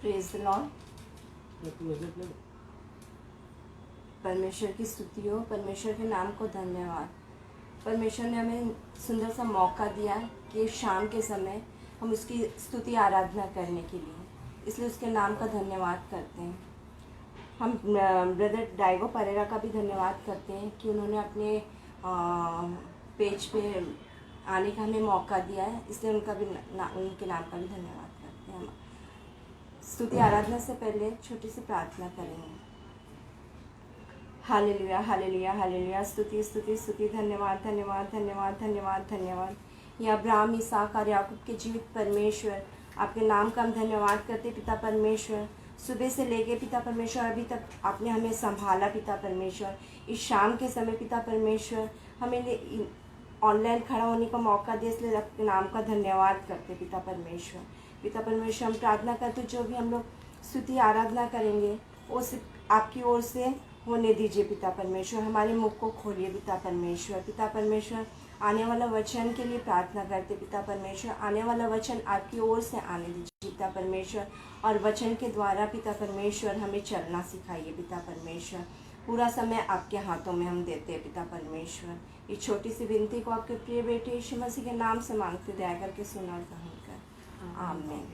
Praise the Lord. परमेश्वर की स्तुति हो, परमेश्वर के नाम को धन्यवाद। परमेश्वर ने हमें सुंदर सा मौका दिया कि शाम के समय हम उसकी स्तुति आराधना करने के लिए, इसलिए उसके नाम का धन्यवाद करते हैं। हम ब्रदर डाइगो परेरा का भी धन्यवाद करते हैं कि उन्होंने अपने पेज पे आने का हमें मौका दिया है, इसलिए उनका भी उनके नाम का भी धन्यवाद करते हैं। हम स्तुति आराधना से पहले छोटी सी प्रार्थना करेंगे। हालेलुया हालेलुया हालेलुया, स्तुति स्तुति स्तुति, धन्यवाद धन्यवाद धन्यवाद धन्यवाद धन्यवाद। या अब्राहम, इसहाक और याकूब के जीवित परमेश्वर, आपके नाम का हम धन्यवाद करते पिता परमेश्वर। सुबह से लेके पिता परमेश्वर अभी तक आपने हमें संभाला पिता परमेश्वर। इस शाम के समय पिता परमेश्वर हमें ऑनलाइन खड़ा होने का मौका दिया, इसलिए आपके नाम का धन्यवाद करते पिता परमेश्वर। पिता परमेश्वर, हम प्रार्थना करते जो भी हम लोग स्तुति आराधना करेंगे वो सिर्फ आपकी ओर से होने दीजिए पिता परमेश्वर। हमारे मुख को खोलिए पिता परमेश्वर। पिता परमेश्वर, आने वाला वचन के लिए प्रार्थना करते पिता परमेश्वर। आने वाला वचन आपकी ओर से आने दीजिए पिता परमेश्वर, और वचन के द्वारा पिता परमेश्वर हमें चलना सिखाइए पिता परमेश्वर। पूरा समय आपके हाथों में हम देते हैं पिता परमेश्वर। इस छोटी सी विनती को आपके प्रिय बेटे यीशु मसीह के नाम से मांगते, दया करके सुना और ग्रहण कर, आमीन।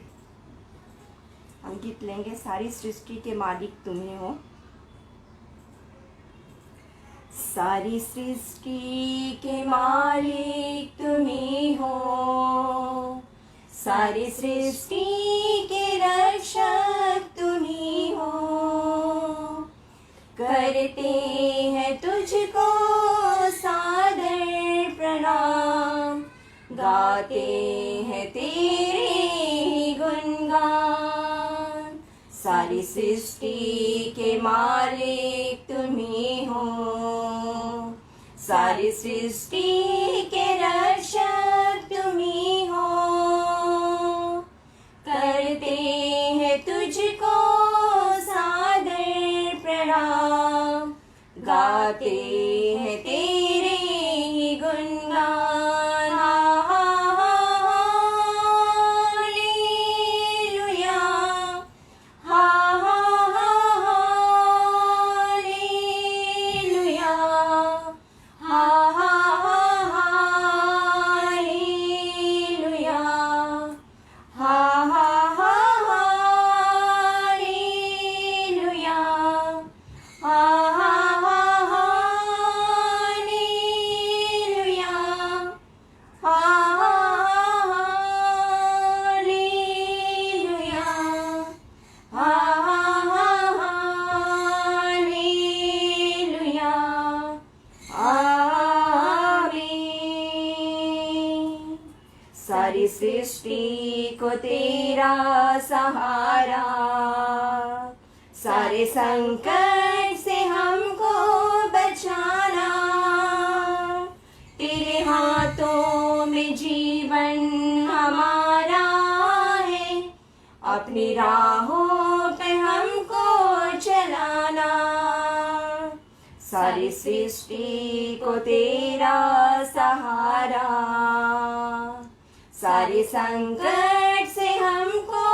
हम गीत लेंगे, सारी सृष्टि के मालिक तुम ही हो। सारी सृष्टि के मालिक तुम ही हो, सारी सृष्टि के रक्षक तुम ही हो। करते हैं तुझको सादर प्रणाम, गाते हैं तेरे ही गुणगान। सारी सृष्टि के मालिक तुम ही हो, सारी सृष्टि के रक्षक तुम ही हो। करते हैं तुझको सादर प्रणाम, गाते हैं तेरे ही गुणगान। सारी सृष्टि को तेरा सहारा, सारे संकट से हमको बचाना। तेरे हाथों में जीवन हमारा है, अपनी राहों पे हमको चलाना। सारी सृष्टि को तेरा सहारा, सारे संकट से हमको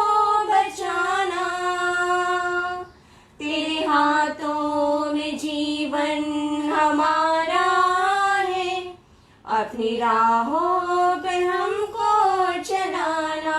बचाना। तेरे हाथों में जीवन हमारा है, अपनी राहों पे हमको चलाना।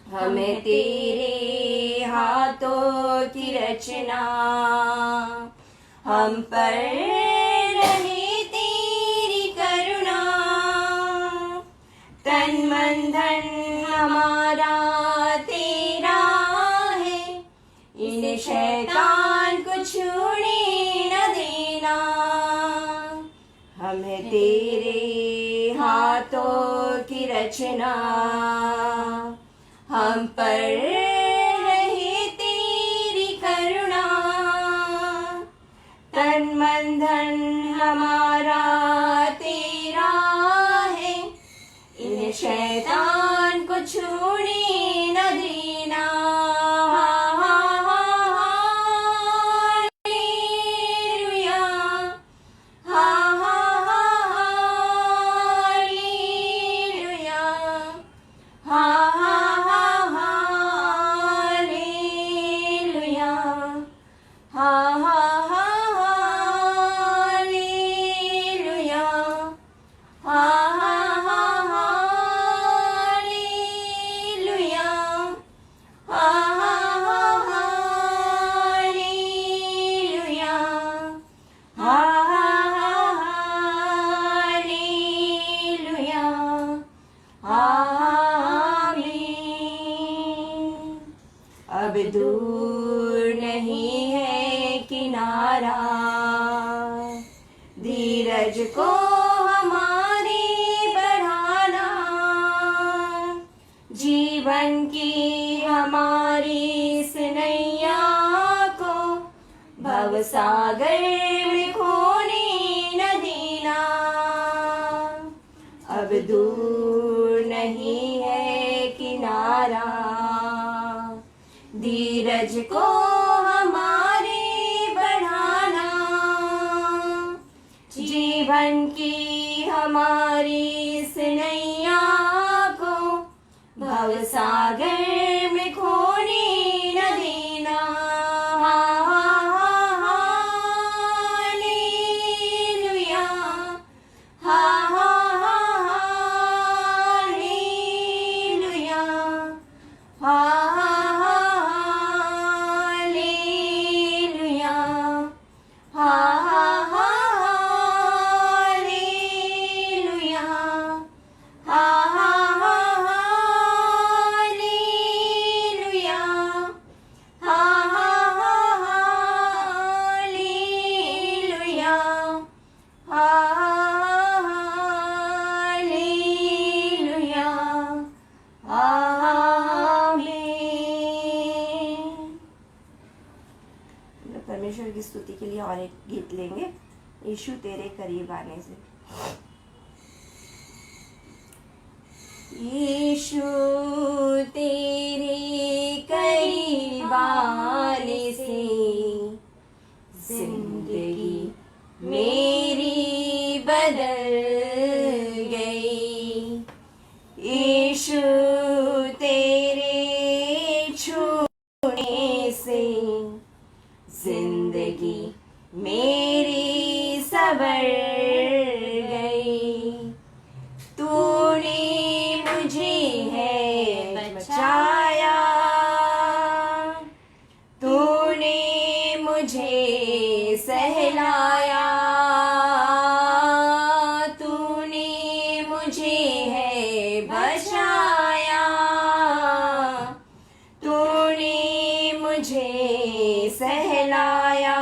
हमें तेरे हाथों की रचना, हम पर रहे तेरी करुणा। तन मन धन हमारा तेरा बचना, हम पर रहे तेरी करुणा, तन मन धन हमारा तेरा है, इन शैतान को छूने न देना। अब दूर नहीं है किनारा, धीरज को हमारी बढ़ाना, जीवन की हमारी इस नैया को भवसागर में खोने न देना। अब दूर नहीं है किनारा, धीरज को हमारी बढ़ाना, जीवन की हमारी इस नैया को भवसागर में खोने न देना। हालेलुया, हालेलुया, परमेश्वर की स्तुति के लिए और एक गीत लेंगे, यीशु तेरे करीब आने से। यीशु तेरे करीब आने से जिंदगी मेरी बदल गई। यीशु तेरे छूने से जिंदगी मेरी संवर गई। तूने मुझे है बचाया, तूने मुझे सहलाया, तूने मुझे है बचाया, तूने मुझे सहलाया।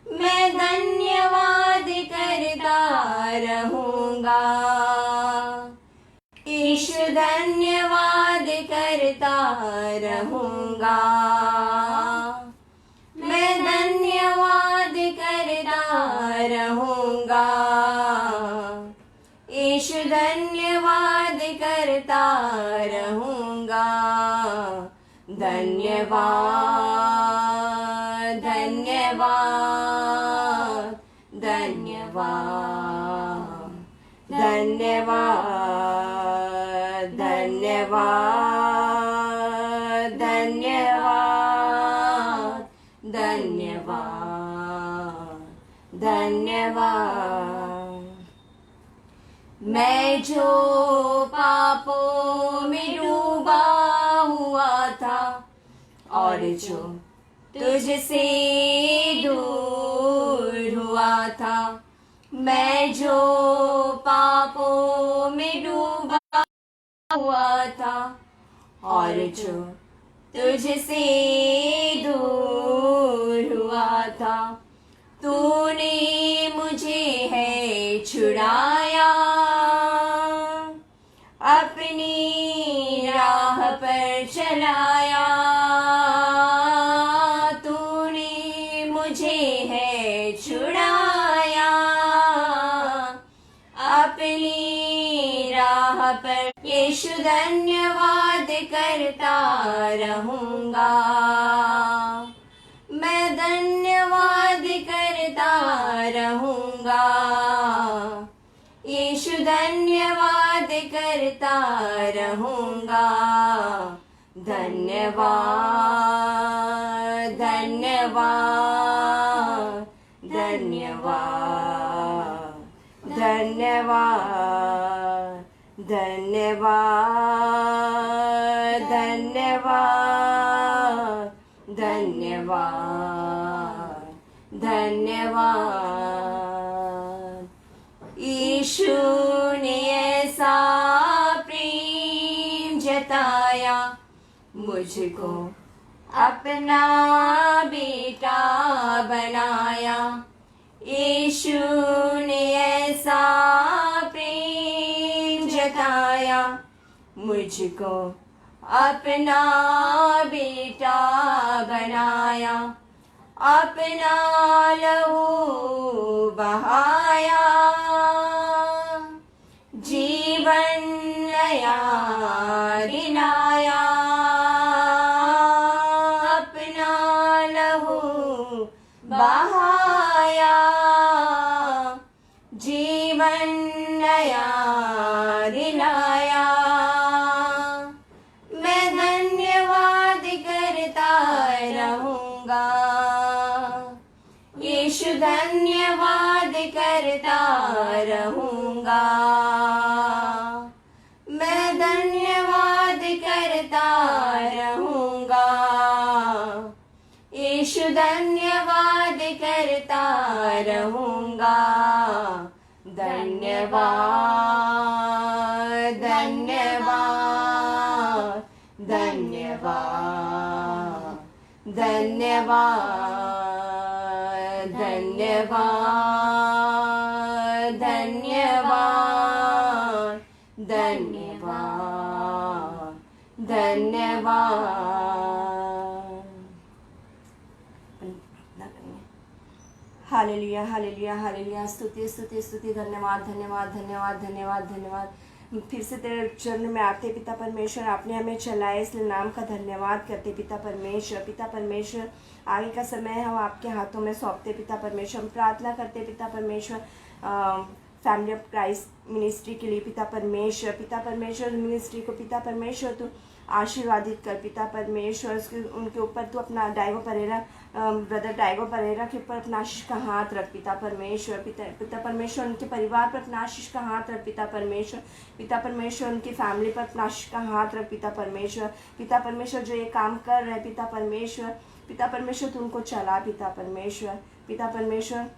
मैं धन्यवाद करता रहूँगा, ईशु धन्यवाद करता रहूँगा। मैं धन्यवाद करता रहूँगा, ईशु धन्यवाद करता रहूँगा। धन्यवाद धन्यवाद धन्यवाद धन्यवाद धन्यवाद धन्यवाद धन्यवाद धन्यवाद। मैं जो पापों में डूबा हुआ था और जो तुझसे दूर हुआ था, मैं जो पापों में डूबा हुआ था और जो तुझसे दूर हुआ था, तूने मुझे है छुड़ाया। पर चलाया, तूने मुझे है छुड़ाया, अपनी राह पर यीशु धन्यवाद करता रहूंगा, मैं धन्यवाद करता रहूंगा, यीशु धन्यवाद करता रहूंगा, धन्यवाद धन्यवाद धन्यवाद धन्यवाद धन्यवाद धन्यवाद धन्यवाद धन्यवाद। यीशु ने ऐसा प्रेम जताया, मुझको अपना बेटा बनाया, यीशु ने ऐसा प्रेम जताया, मुझको अपना बेटा बनाया, अपना लहू बहाया, जीवन नया दिलाया, अपना लहू बहाया, जीवन नया दिलाया, मैं धन्यवाद करता रहूंगा, यीशु धन्यवाद करता रहूंगा, मैं धन्यवाद करता रहूंगा, यीशु धन्यवाद करता रहूंगा, धन्यवाद धन्यवाद धन्यवाद धन्यवाद धन्यवाद धन्यवाद धन्यवाद धन्यवाद। हालेलुया हालेलुया हालेलुया, स्तुति स्तुति स्तुति, धन्यवाद धन्यवाद धन्यवाद धन्यवाद धन्यवाद। फिर से तेरे चरण में आते पिता परमेश्वर, आपने हमें चलाया, इसलिए नाम का धन्यवाद करते पिता परमेश्वर। पिता परमेश्वर, आगे का समय हम आपके हाथों में सौंपते पिता परमेश्वर। हम प्रार्थना करते पिता परमेश्वर फैमिली ऑफ क्राइस्ट मिनिस्ट्री के लिए पिता परमेश्वर। पिता परमेश्वर मिनिस्ट्री को पिता परमेश्वर तू आशीर्वादित कर पिता परमेश्वर। उनके ऊपर तू अपना डाइगो परेरा ब्रदर डाइगो परेरा के ऊपर अपना आशीष का हाथ रख पिता परमेश्वर। पिता परमेश्वर उनके परिवार पर अपना आशीष का हाथ रख पिता परमेश्वर। पिता परमेश्वर उनकी फैमिली पर अपना आशीष का हाथ रख पिता परमेश्वर। पिता परमेश्वर जो ये काम कर रहे पिता परमेश्वर, पिता परमेश्वर तू उनको चला पिता परमेश्वर। पिता परमेश्वर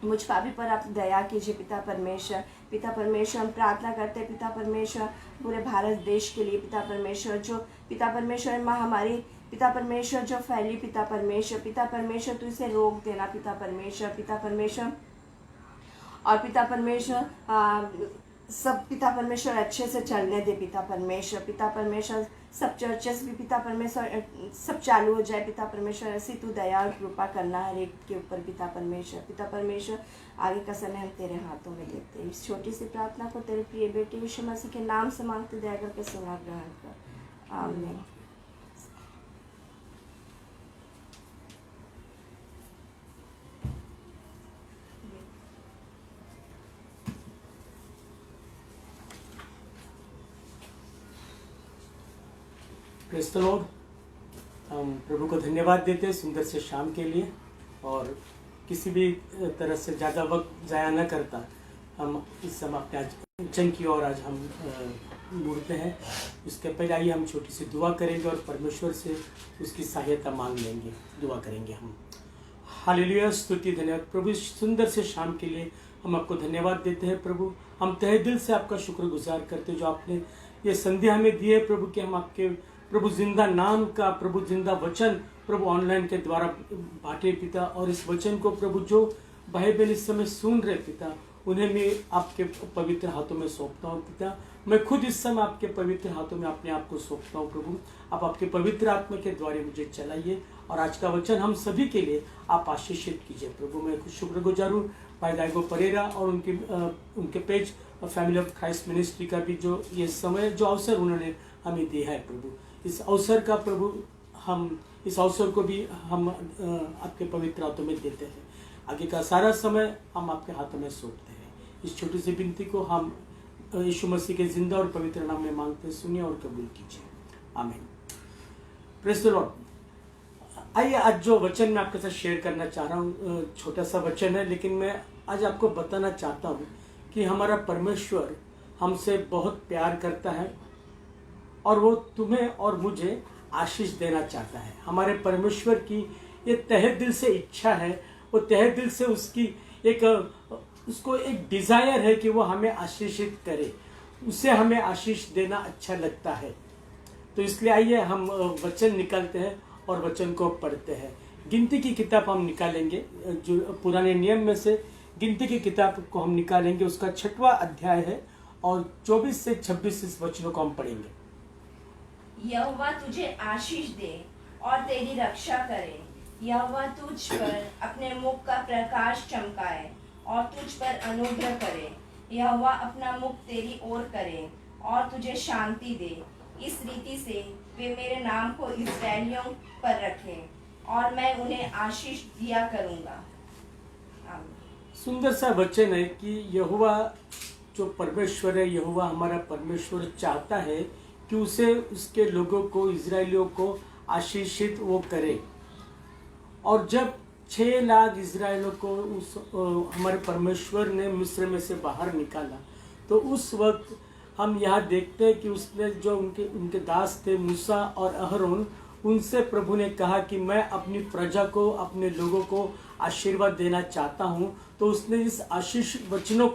मुझ पापी पर आप दया कीजिए पिता परमेश्वर। पिता परमेश्वर हम प्रार्थना करते हैं पिता परमेश्वर पूरे भारत देश के लिए पिता परमेश्वर। जो पिता परमेश्वर महामारी पिता परमेश्वर जो फैली पिता परमेश्वर, पिता परमेश्वर तू इसे रोक देना पिता परमेश्वर। पिता परमेश्वर और पिता परमेश्वर सब पिता परमेश्वर अच्छे से चलने दे पिता परमेश्वर। पिता परमेश्वर सब चर्चेस भी पिता परमेश्वर सब चालू हो जाए पिता परमेश्वर। ऐसी तू दया और कृपा करना हर एक के ऊपर पिता परमेश्वर। पिता परमेश्वर आगे का समय हम तेरे हाथों में देते हैं। इस छोटी सी प्रार्थना को तेरे प्रिय बेटे यीशु मसीह के नाम से मांगते, दया करके सुना ग्रहण कर, आमीन। Praise the Lord. हम प्रभु को धन्यवाद देते हैं सुंदर से शाम के लिए, और किसी भी तरह से ज़्यादा वक्त ज़ाया न करता हम इस समय अपने आज वचन की ओर आज हम मुड़ते हैं। उसके पहले आइए हम छोटी सी दुआ करेंगे और परमेश्वर से उसकी सहायता मांग लेंगे। दुआ करेंगे हम। हालेलुया, स्तुति धन्यवाद प्रभु, सुंदर से शाम के लिए हम आपको धन्यवाद देते हैं प्रभु। हम तहे दिल से आपका शुक्रगुजार करते हैं जो आपने ये संध्या हमें दी है प्रभु, कि हम आपके प्रभु जिंदा नाम का प्रभु जिंदा वचन प्रभु ऑनलाइन के द्वारा बांटे पिता। और इस वचन को प्रभु जो भाई बहन इस समय सुन रहे पिता, उन्हें मैं आपके पवित्र हाथों में सौंपता हूँ पिता। मैं खुद इस समय आपके पवित्र हाथों में अपने आप को सौंपता हूँ प्रभु। आप आपके पवित्र आत्मा के द्वारा मुझे चलाइए और आज का वचन हम सभी के लिए आप आशीषित कीजिए प्रभु। मैं कुछ शुक्रगुजार हूँ भाई दाइगो परेरा और उनके page family of Christ ministry का भी जो ये समय जो अवसर उन्होंने हमें दिया है प्रभु। इस अवसर का प्रभु हम इस अवसर को भी हम आपके पवित्र हाथों में देते हैं। आगे का सारा समय हम आपके हाथों में सौंपते हैं। इस छोटी सी विनती को हम यीशु मसीह के जिंदा और पवित्र नाम में मांगते हैं, सुनिए और कबूल कीजिए, आमीन। Praise the Lord. आइए आज जो वचन मैं आपके साथ शेयर करना चाह रहा हूँ, छोटा सा वचन है, लेकिन मैं आज आपको बताना चाहता हूँ कि हमारा परमेश्वर हमसे बहुत प्यार करता है और वो तुम्हें और मुझे आशीष देना चाहता है। हमारे परमेश्वर की ये तहे दिल से इच्छा है, वो तहे दिल से उसको एक डिजायर है कि वो हमें आशीषित करे, उसे हमें आशीष देना अच्छा लगता है। तो इसलिए आइए हम वचन निकालते हैं और वचन को पढ़ते हैं। गिनती की किताब हम निकालेंगे, जो पुराने नियम में से गिनती की किताब को हम निकालेंगे, उसका 6वां अध्याय है और 24 से 26 इस वचनों को हम पढ़ेंगे। यहोवा तुझे आशीष दे और तेरी रक्षा करे। यहोवा तुझ पर अपने मुख का प्रकाश चमकाए और तुझ पर अनुग्रह करे। यहोवा अपना मुख तेरी ओर करे और तुझे शांति दे। इस रीति से वे मेरे नाम को इस्राएलियों पर रखें और मैं उन्हें आशीष दिया करूंगा। आमीन। सुंदर सा वचन है कि यहोवा जो परमेश्वर है, यहोवा हमारा परमेश्वर चाहता है कि उसे उसके लोगों को, इजरायलियों को आशीषित वो करे। और जब 6 लाख इजरायलियों को हमारे परमेश्वर ने मिस्र में से बाहर निकाला, तो उस वक्त हम यहाँ देखते हैं कि उसने जो उनके दास थे मूसा और अहरोन, उनसे प्रभु ने कहा कि मैं अपनी प्रजा को, अपने लोगों को आशीर्वाद देना चाहता हूँ। तो उसने इस आशीषित वचनों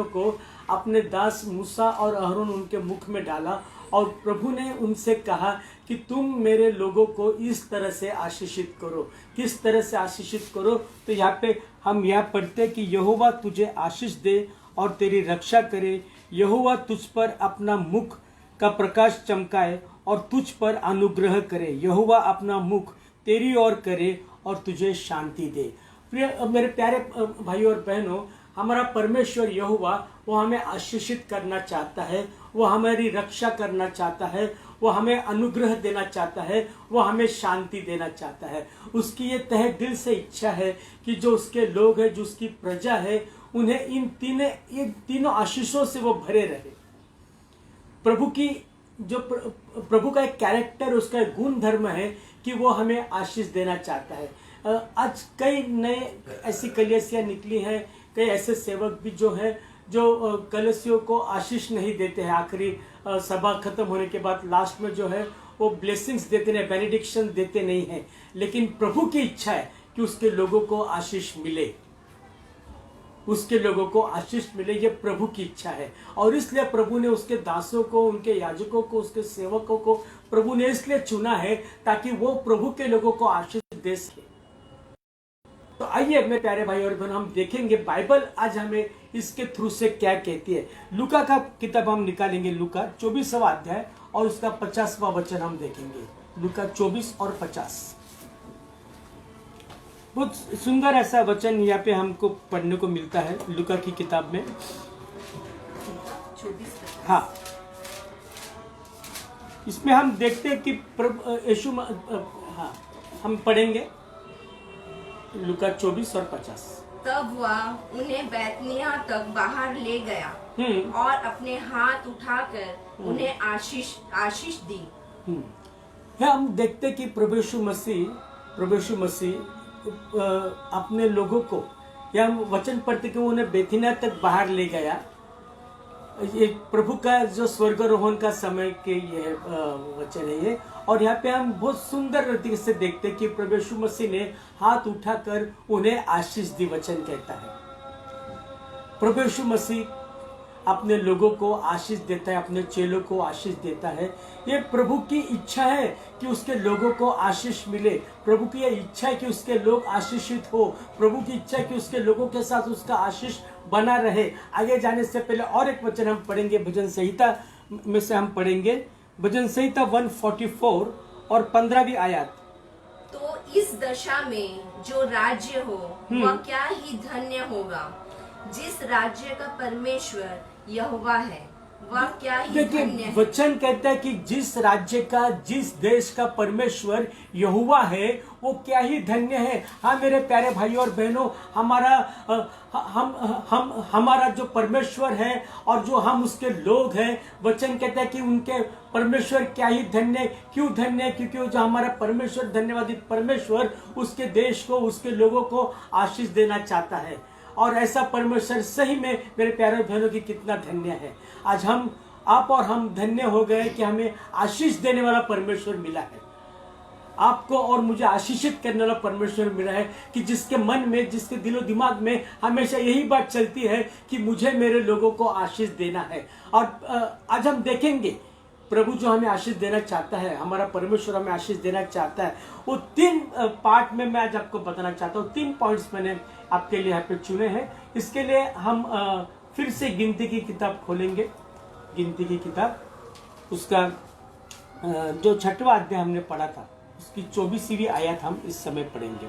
को अपने दास मूसा और अहरोन उनके मुख में डाला और प्रभु ने उनसे कहा कि तुम मेरे लोगों को इस तरह से आशीषित करो। किस तरह से आशीषित करो? तो यहाँ पे हम यहाँ पढ़ते कि यहोवा तुझे आशीष दे और तेरी रक्षा करे। यहोवा तुझ पर अपना मुख का प्रकाश चमकाए और तुझ पर अनुग्रह करे। यहोवा अपना मुख तेरी ओर करे और तुझे शांति दे। प्रिय मेरे प्यारे भाई और बहनों, हमारा परमेश्वर यहोवा वो हमें आशीषित करना चाहता है, वो हमारी रक्षा करना चाहता है, वो हमें अनुग्रह देना चाहता है, वो हमें शांति देना चाहता है। उसकी ये तहे दिल से इच्छा है कि जो उसके लोग हैं, जो उसकी प्रजा है, उन्हें इन तीनों आशीषों से वो भरे रहे। प्रभु का एक कैरेक्टर, उसका एक गुण धर्म है कि वो हमें आशीष देना चाहता है। आज कई नए ऐसी कलीसियां निकली हैं, कई ऐसे सेवक भी जो हैं जो कलीसियों को आशीष नहीं देते हैं। आखिरी सभा खत्म होने के बाद लास्ट में जो है वो ब्लेसिंग्स देते नहीं, बेनेडिक्शन देते नहीं हैं। लेकिन प्रभु की इच्छा है कि उसके लोगों को आशीष मिले, उसके लोगों को आशीष मिले। ये प्रभु की इच्छा है और इसलिए प्रभु ने उसके दासों को, उनके याजकों को, उसके सेवकों को प्रभु ने इसलिए चुना है ताकि वो प्रभु के लोगों को आशीष दे सके। तो आइए मेरे प्यारे भाई और बहन, हम देखेंगे बाइबल आज हमें इसके थ्रू से क्या कहती है। लूका का किताब हम निकालेंगे, लूका 24वां अध्याय और उसका 50वां वचन हम देखेंगे। लूका 24 और 50। बहुत सुंदर ऐसा वचन यहाँ पे हमको पढ़ने को मिलता है लूका की किताब में। 24। हाँ, इसमें हम देखते हैं कि यीशु, हाँ हम पढ़ेंगे लूका 24 और 50। तब वह उन्हें बैतनिय्याह तक बाहर ले गया और अपने हाथ उठाकर उन्हें आशीष दी। हम देखते कि प्रभु यीशु मसीह अपने लोगों को, या हम वचन पढ़ते कि उन्हें बैतनिय्याह तक बाहर ले गया। ये प्रभु का जो स्वर्गारोहण का समय के ये वचन है ये। और यहाँ पे हम बहुत सुंदर रीति से देखते कि प्रभु यीशु मसीह ने हाथ उठाकर उन्हें आशीष दी, वचन कहता है। प्रभु यीशु मसीह अपने लोगों को आशीष देता है, अपने चेलों को आशीष देता है। ये प्रभु की इच्छा है कि उसके लोगों को आशीष मिले। प्रभु की ये इच्छा है कि उसके लोग आशीषित हो। प्रभु की इच्छा है कि उसके लोगों के साथ उसका आशीष बना रहे। आगे जाने से पहले और एक वचन हम पढ़ेंगे, भजन संहिता में से हम पढ़ेंगे भजन संहिता 144 और 15वीं आयत। तो इस दशा में जो राज्य हो वह क्या ही धन्य होगा, जिस राज्य का परमेश्वर यहोवा है वह क्या ही धन्य देखिए, है। वचन कहता है कि जिस राज्य का, जिस देश का परमेश्वर यहोवा है वो क्या ही धन्य है। हाँ मेरे प्यारे भाइयों और बहनों, हमारा जो परमेश्वर है और जो हम उसके लोग हैं, वचन कहता है कि उनके परमेश्वर क्या ही धन्य। क्यों धन्य? क्योंकि जो हमारा परमेश्वर, धन्यवादित परमेश्वर, उसके देश को, उसके लोगों को आशीष देना चाहता है। और ऐसा परमेश्वर सही में मेरे प्यारे बहनों की कितना धन्य है। आज आप और हम धन्य हो गए कि हमें आशीष देने वाला परमेश्वर मिला है। आपको और मुझे आशीषित करने वाला परमेश्वर मिला है कि जिसके मन में, जिसके दिलो दिमाग में हमेशा यही बात चलती है कि मुझे मेरे लोगों को आशीष देना है। और आज हम देखेंगे प्रभु जो हमें आशीष देना चाहता है, हमारा परमेश्वर हमें आशीष देना चाहता है, वो 3 पार्ट में मैं आज आपको बताना चाहता हूँ। 3 पॉइंट्स मैंने आपके लिए यहाँ पे चुने हैं। इसके लिए हम फिर से गिनती की किताब खोलेंगे। गिनती की किताब, उसका जो 6वां अध्याय हमने पढ़ा था, उसकी 24वीं आयत हम इस समय पढ़ेंगे।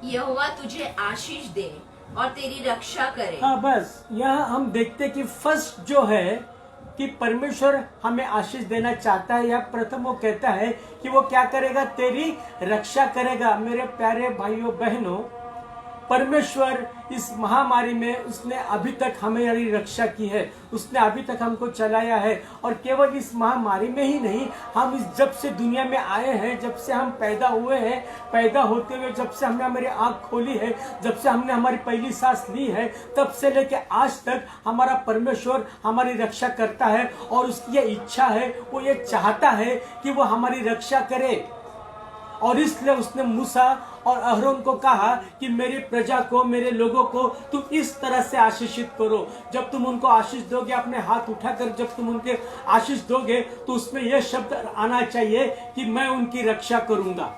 यहोवा तुझे आशीष दे और तेरी रक्षा करे। हाँ, बस यहाँ हम देखते कि फर्स्ट जो है कि परमेश्वर हमें आशीष देना चाहता है, या प्रथम वो कहता है कि वो क्या करेगा? तेरी रक्षा करेगा। मेरे प्यारे भाइयों बहनों, परमेश्वर इस महामारी में उसने अभी तक हमारी रक्षा की है, उसने अभी तक हमको चलाया है। और केवल इस महामारी में ही नहीं, हम जब से दुनिया में आए हैं, जब से हम पैदा हुए हैं, पैदा होते हुए जब से हमने हमारी आंख खोली है, जब से हमने हमारी पहली सांस ली है, तब से लेके आज तक हमारा परमेश्वर हमारी रक्षा करता है। और उसकी ये इच्छा है, वो ये चाहता है कि वो हमारी रक्षा करे। और इसलिए उसने मूसा और अहरोन को कहा कि मेरी प्रजा को, मेरे लोगों को तुम इस तरह से आशीषित करो। जब तुम उनको आशीष दोगे, अपने हाथ उठाकर जब तुम उनके आशीष दोगे, तो उसमें यह शब्द आना चाहिए कि मैं उनकी रक्षा करूंगा।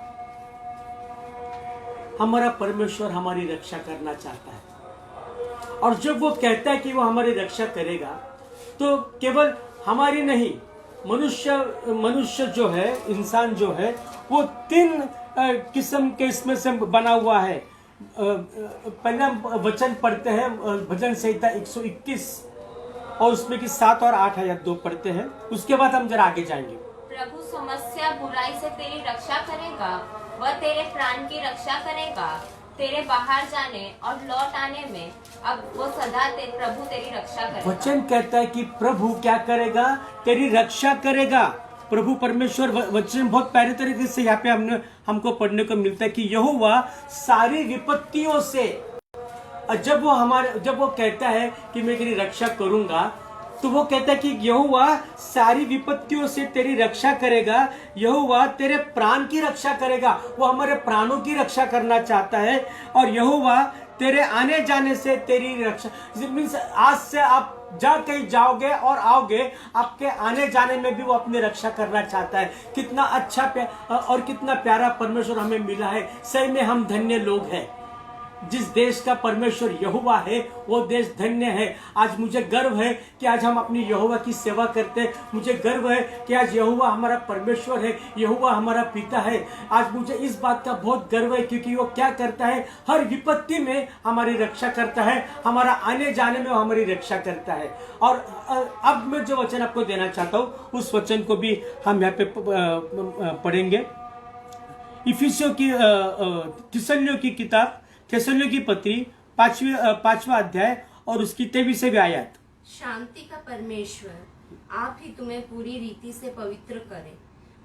हमारा परमेश्वर हमारी रक्षा करना चाहता है। और जब वो कहता है कि वो हमारी रक्षा करेगा, तो केवल हमारी नहीं, मनुष्य जो है, इंसान जो है, वो 3 किस्म के इसमें से बना हुआ है। पहला वचन पढ़ते हैं भजन संहिता 121 और उसमें की 7 और 8 आयत 2 पढ़ते हैं। उसके बाद हम जरा आगे जाएंगे। प्रभु समस्या बुराई से तेरी रक्षा करेगा, वह तेरे प्राण की रक्षा करेगा। तेरे बाहर जाने और लौट आने में अब वो सदा प्रभु तेरी रक्षा करेगा। वचन कहता है कि प्रभु क्या करेगा? तेरी रक्षा करेगा। प्रभु परमेश्वर, वचन बहुत प्यारे तरीके से यहाँ पे हमको पढ़ने को मिलता है कि यहोवा सारी विपत्तियों से, जब वो कहता है कि मैं तेरी रक्षा करूंगा, तो वो कहता है कि यहोवा सारी विपत्तियों से तेरी रक्षा करेगा। यहोवा तेरे प्राण की रक्षा करेगा। वो हमारे प्राणों की रक्षा करना चाहता है। और यहोवा तेरे आने जाने से तेरी रक्षा, मीन्स आज से आप जहाँ कहीं जाओगे और आओगे, आपके आने जाने में भी वो अपनी रक्षा करना चाहता है। कितना अच्छा और कितना प्यारा परमेश्वर हमें मिला है। सही में हम धन्य लोग हैं। जिस देश का परमेश्वर यहोवा है, वो देश धन्य है। आज मुझे गर्व है कि आज हम अपनी यहोवा की सेवा करते हैं। मुझे गर्व है कि आज यहोवा हमारा परमेश्वर है, यहोवा हमारा पिता है। आज मुझे इस बात का बहुत गर्व है, क्योंकि वो क्या करता है? हर विपत्ति में हमारी रक्षा करता है, हमारा आने जाने में वो हमारी रक्षा करता है। और अब मैं जो वचन आपको देना चाहता हूँ, उस वचन को भी हम यहाँ पे पढ़ेंगे। इफिसियों की, थिस्सलुनीकियों की किताब, थिस्सलुनीकियों की पत्री 5वां अध्याय और उसकी 23वीं आयत। शांति का परमेश्वर आप ही तुम्हें पूरी रीति से पवित्र करे,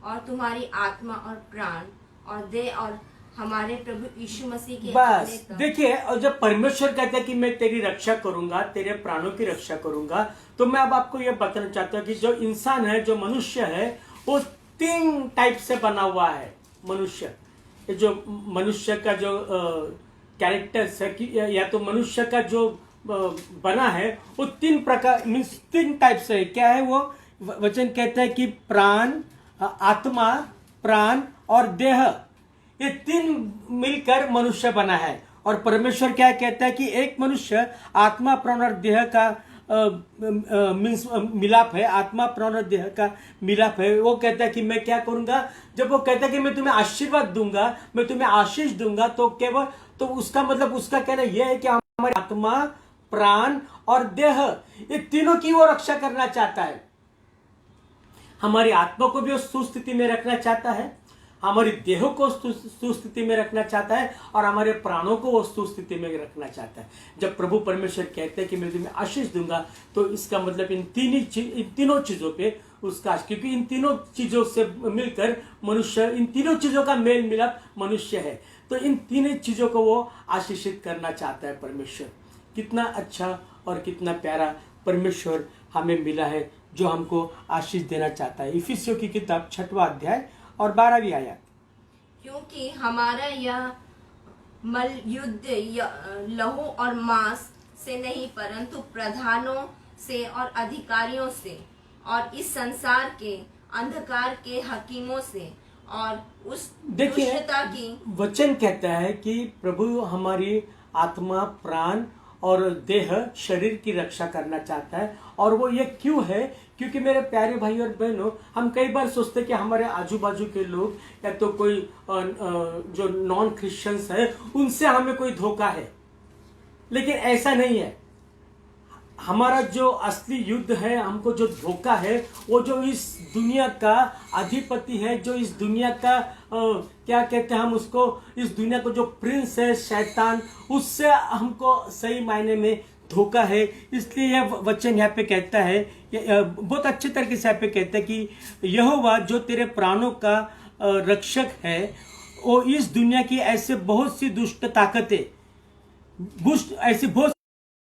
और तुम्हारी आत्मा और प्राण और देह और हमारे प्रभु यीशु मसीह के बस देखिए, और जब परमेश्वर कहता है कि मैं तेरी रक्षा करूंगा, तेरे प्राणों की रक्षा करूंगा, तो मैं अब आपको यह बताना चाहता हूँ कि जो इंसान है, जो मनुष्य है, वो 3 टाइप से बना हुआ है। मनुष्य, जो मनुष्य का जो कैरेक्टर्स है कि या तो मनुष्य का जो बना है वो 3 प्रकार मीन्स 3 टाइप से है। क्या है वो? वचन कहता है कि प्राण, आत्मा, प्राण और देह, ये 3 मिलकर मनुष्य बना है। और परमेश्वर क्या कहता है कि एक मनुष्य आत्मा, प्राण और देह का मीन्स मिलाप है, आत्मा, प्राण और देह का मिलाप है। वो कहता है कि मैं क्या करूंगा, जब वो कहता है कि मैं तुम्हें आशीर्वाद दूंगा, मैं तुम्हें आशीष दूंगा, तो केवल तो उसका मतलब उसका कहना यह है कि हमारी आत्मा, प्राण और देह, ये तीनों की वो रक्षा करना चाहता है। हमारी आत्मा को भी वो सुस्थिति में रखना चाहता है, हमारी देह को सुस्थिति में रखना चाहता है और हमारे प्राणों को वो सुस्थिति में रखना चाहता है। जब प्रभु परमेश्वर कहते हैं कि मैं तुम्हें आशीष दूंगा, तो इसका मतलब इन तीनों चीजों पे उसका, क्योंकि इन तीनों चीजों से मिलकर मनुष्य, इन तीनों चीजों का मेल मिलाप मनुष्य है। तो इन तीनों चीजों को वो आशीषित करना चाहता है परमेश्वर। कितना अच्छा और कितना प्यारा परमेश्वर हमें मिला है जो हमको आशीष देना चाहता है। इफिसियों की किताब 6वां अध्याय और 12वीं आयत। क्योंकि हमारा यह मल युद्ध लहू और मांस से नहीं, परंतु प्रधानों से और अधिकारियों से और इस संसार के अंधकार के हकीमों से और उस दुष्टता की। वचन कहता है कि प्रभु हमारी आत्मा, प्राण और देह, शरीर की रक्षा करना चाहता है। और वो ये क्यों है? क्योंकि मेरे प्यारे भाई और बहनों, हम कई बार सोचते हैं कि हमारे आजू बाजू के लोग या तो कोई जो नॉन क्रिश्चियंस है उनसे हमें कोई धोखा है, लेकिन ऐसा नहीं है। हमारा जो असली युद्ध है, हमको जो धोखा है, वो जो इस दुनिया का अधिपति है, जो इस दुनिया का क्या कहते हैं हम उसको, इस दुनिया को जो प्रिंस है शैतान, उससे हमको सही मायने में धोखा है। इसलिए यह वचन यहाँ पे कहता है, बहुत अच्छे तरीके से यहाँ पे कहता है कि यहोवा जो तेरे प्राणों का रक्षक है, वो इस दुनिया की ऐसे बहुत सी दुष्ट ताकतें, ऐसी बहुत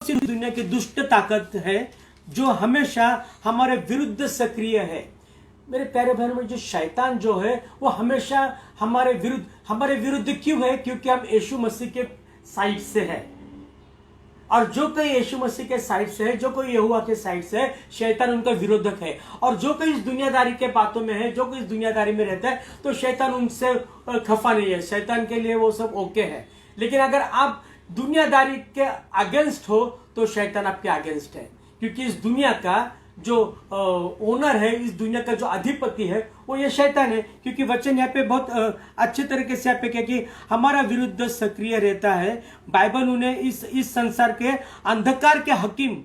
दुनिया की दुष्ट ताकत है जो हमेशा हमारे विरुद्ध सक्रिय है। मेरे प्यारे बहनों में जो शैतान जो है वो हमेशा हमारे विरुद्ध क्यों है? क्योंकि हम यीशु मसीह के साइड से है। और जो कोई यीशु मसीह के साइड से है, जो कोई यहोवा के साइड से है, शैतान उनका विरोधक है। और जो कोई इस दुनियादारी के बातों में है, जो कोई इस दुनियादारी में रहता है, तो शैतान उनसे खफा नहीं है, शैतान के लिए वो सब ओके है। लेकिन अगर आप दुनियादारी के अगेंस्ट हो तो शैतान आपके अगेंस्ट है, क्योंकि इस दुनिया का जो ओनर है, इस दुनिया का जो अधिपति है, वो ये शैतान है। क्योंकि वचन यहाँ पे बहुत अच्छे तरीके से यहाँ पे क्या कि हमारा विरुद्ध सक्रिय रहता है। बाइबल उन्हें इस संसार के अंधकार के हकीम,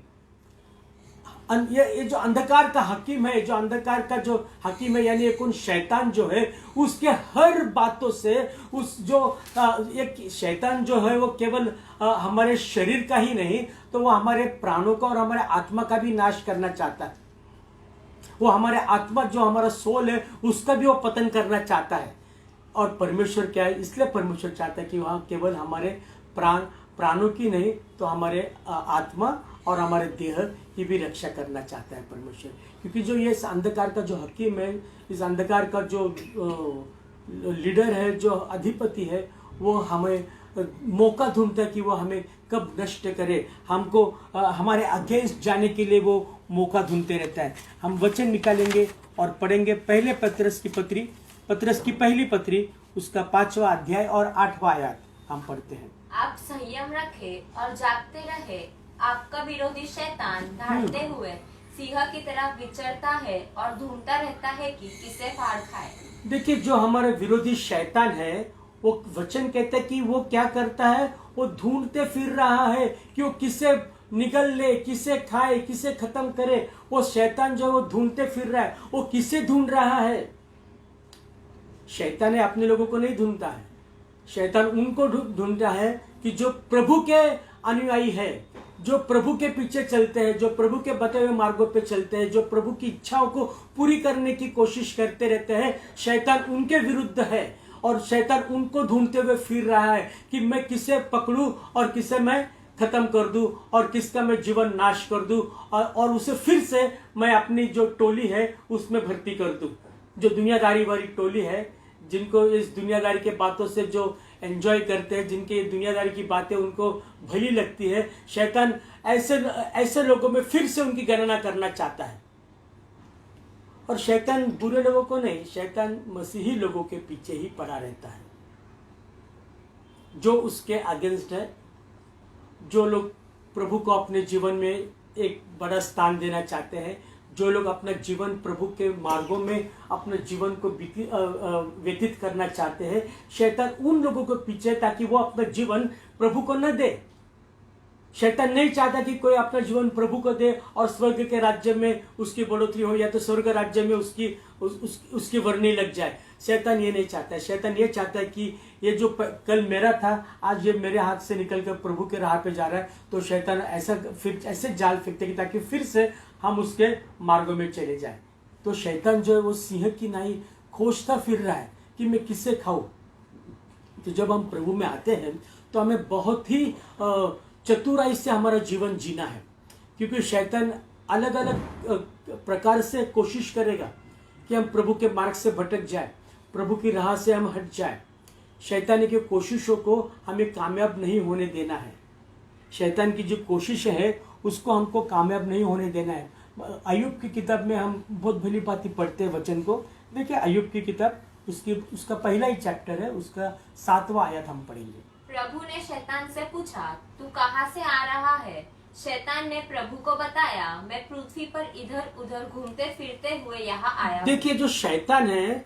ये जो अंधकार का हकीम है, जो अंधकार का जो हकीम है, यानी कौन? शैतान जो है, उसके हर बातों से उस जो एक शैतान जो है वो केवल हमारे शरीर का ही नहीं, तो वो हमारे प्राणों का और हमारे आत्मा का भी नाश करना चाहता है। वो हमारे आत्मा जो हमारा सोल है उसका भी वो पतन करना चाहता है। और परमेश्वर क्या है? इसलिए परमेश्वर चाहता है कि वहाँ केवल हमारे प्राणों की नहीं, तो हमारे आत्मा और हमारे देह की भी रक्षा करना चाहता है परमेश्वर। क्योंकि जो ये इस अंधकार का जो हकीम है, इस अंधकार का जो लीडर है, जो अधिपति है, वो हमें मौका ढूंढता है कि वो हमें कब नष्ट करे, हमको हमारे अगेंस्ट जाने के लिए वो मौका ढूंढते रहता है। हम वचन निकालेंगे और पढ़ेंगे पहले पत्रस की पहली पत्री, उसका 5वां अध्याय और 8वां आयत हम पढ़ते हैं। आप संयम रखे और जागते रहे। आपका विरोधी शैतान दहाड़ते हुए सिंह की तरह विचरता है और ढूंढता रहता है कि किसे फाड़ खाए। देखिए, जो हमारे विरोधी शैतान है, वो वचन कहता है कि वो क्या करता है? वो ढूंढते फिर रहा है कि वो किसे निगल ले, किसे खाए, किसे खत्म करे। वो शैतान जो है वो ढूंढते फिर रहा है। वो किसे ढूंढ रहा है? शैतान अपने लोगों को नहीं ढूंढता है, शैतान उनको ढूंढता है कि जो प्रभु के अनुयायी है, जो प्रभु के पीछे चलते हैं, जो प्रभु के बताए हुए मार्गों पे चलते हैं, जो प्रभु की इच्छाओं को पूरी करने की कोशिश करते रहते हैं, शैतान उनके विरुद्ध है। और शैतान उनको ढूंढते हुए फिर रहा है कि मैं किसे पकड़ूं और किसे मैं खत्म कर दूं और किसका मैं जीवन नाश कर दूं और उसे फिर से मैं अपनी जो टोली है उसमें भर्ती कर दूं। जो दुनियादारी वाली टोली है, जिनको इस दुनियादारी के बातों से जो एंजॉय करते हैं, जिनके दुनियादारी की बातें उनको भली लगती है, शैतान ऐसे लोगों में फिर से उनकी गणना करना चाहता है। और शैतान बुरे लोगों को नहीं, शैतान मसीही लोगों के पीछे ही पड़ा रहता है, जो उसके अगेंस्ट है, जो लोग प्रभु को अपने जीवन में एक बड़ा स्थान देना चाहते हैं, जो लोग अपना जीवन प्रभु के मार्गों में अपने जीवन को व्यतीत करना चाहते हैं। शैतान उन लोगों को पीछे, ताकि वो अपना जीवन प्रभु को न दे। शैतान नहीं चाहता कि कोई अपना जीवन प्रभु को दे और स्वर्ग के राज्य में उसकी बढ़ोतरी हो, या तो स्वर्ग राज्य में उसकी वर्णी लग जाए। शैतान ये नहीं चाहता है। शैतान ये चाहता है कि ये जो कल मेरा था, आज ये मेरे हाथ से निकल कर प्रभु के राह पे जा रहा है। तो शैतान ऐसे जाल फेंकते कि ताकि फिर से हम उसके मार्गों में चले जाए। तो शैतान जो है वो सिंह की नाई खोजता फिर रहा है कि मैं किससे खाऊं। तो जब हम प्रभु में आते हैं तो हमें बहुत ही चतुराई से हमारा जीवन जीना है, क्योंकि शैतान अलग अलग प्रकार से कोशिश करेगा कि हम प्रभु के मार्ग से भटक जाए, प्रभु की राह से हम हट जाए। शैतान की कोशिशों को हमें कामयाब नहीं होने देना है। शैतान की जो कोशिश है उसको हमको कामयाब नहीं होने देना है। अय्यूब की किताब में हम बहुत भली बात पढ़ते हैं वचन को। देखिए अय्यूब की किताब, उसका पहला ही चैप्टर है, उसका 7वां आयत हम पढ़ेंगे। प्रभु ने शैतान से पूछा, तू कहाँ से आ रहा है? शैतान ने प्रभु को बताया, मैं पृथ्वी पर इधर उधर घूमते फिरते हुए यहाँ आया हूँ। देखिए जो शैतान है,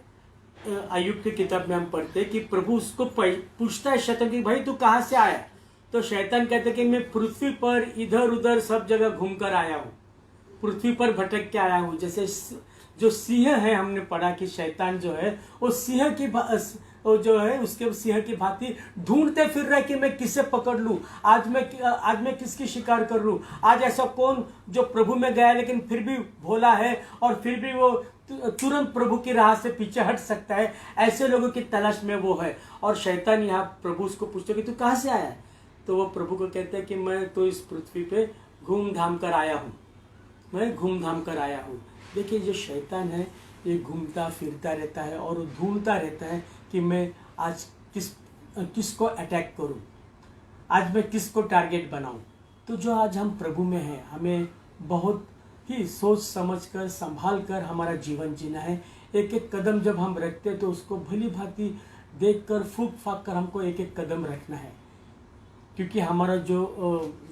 अय्यूब की किताब में हम पढ़ते हैं कि प्रभु उसको पूछता है शैतान की, भाई तू कहाँ से आया? तो शैतान कहता है कि मैं पृथ्वी पर इधर उधर सब जगह घूमकर आया हूँ, पृथ्वी पर भटक के आया हूँ। जैसे जो सिंह है, हमने पढ़ा कि शैतान जो है वो सिंह की जो है उसके सिंह की भांति ढूंढते फिर रहे कि मैं किसे पकड़ लूं, आज मैं किसकी शिकार कर लूं। आज ऐसा कौन जो प्रभु में गया लेकिन फिर भी भोला है और फिर भी वो तुरंत प्रभु की राह से पीछे हट सकता है, ऐसे लोगों की तलाश में वो है। और शैतान यहाँ प्रभु उसको पूछते कि तू कहाँ से आया? तो वो प्रभु को कहते हैं कि मैं तो इस पृथ्वी पे घूम धाम कर आया हूँ, मैं घूम धाम कर आया हूँ। देखिए जो शैतान है ये घूमता फिरता रहता है और ढूंढता रहता है कि मैं आज किसको अटैक करूं, आज मैं किसको टारगेट बनाऊं। तो जो आज हम प्रभु में हैं, हमें बहुत ही सोच समझ कर संभाल कर हमारा जीवन जीना है। एक एक कदम जब हम रखते हैं तो उसको भली भांति देख कर फूक फाक कर हमको एक एक कदम रखना है, क्योंकि हमारा जो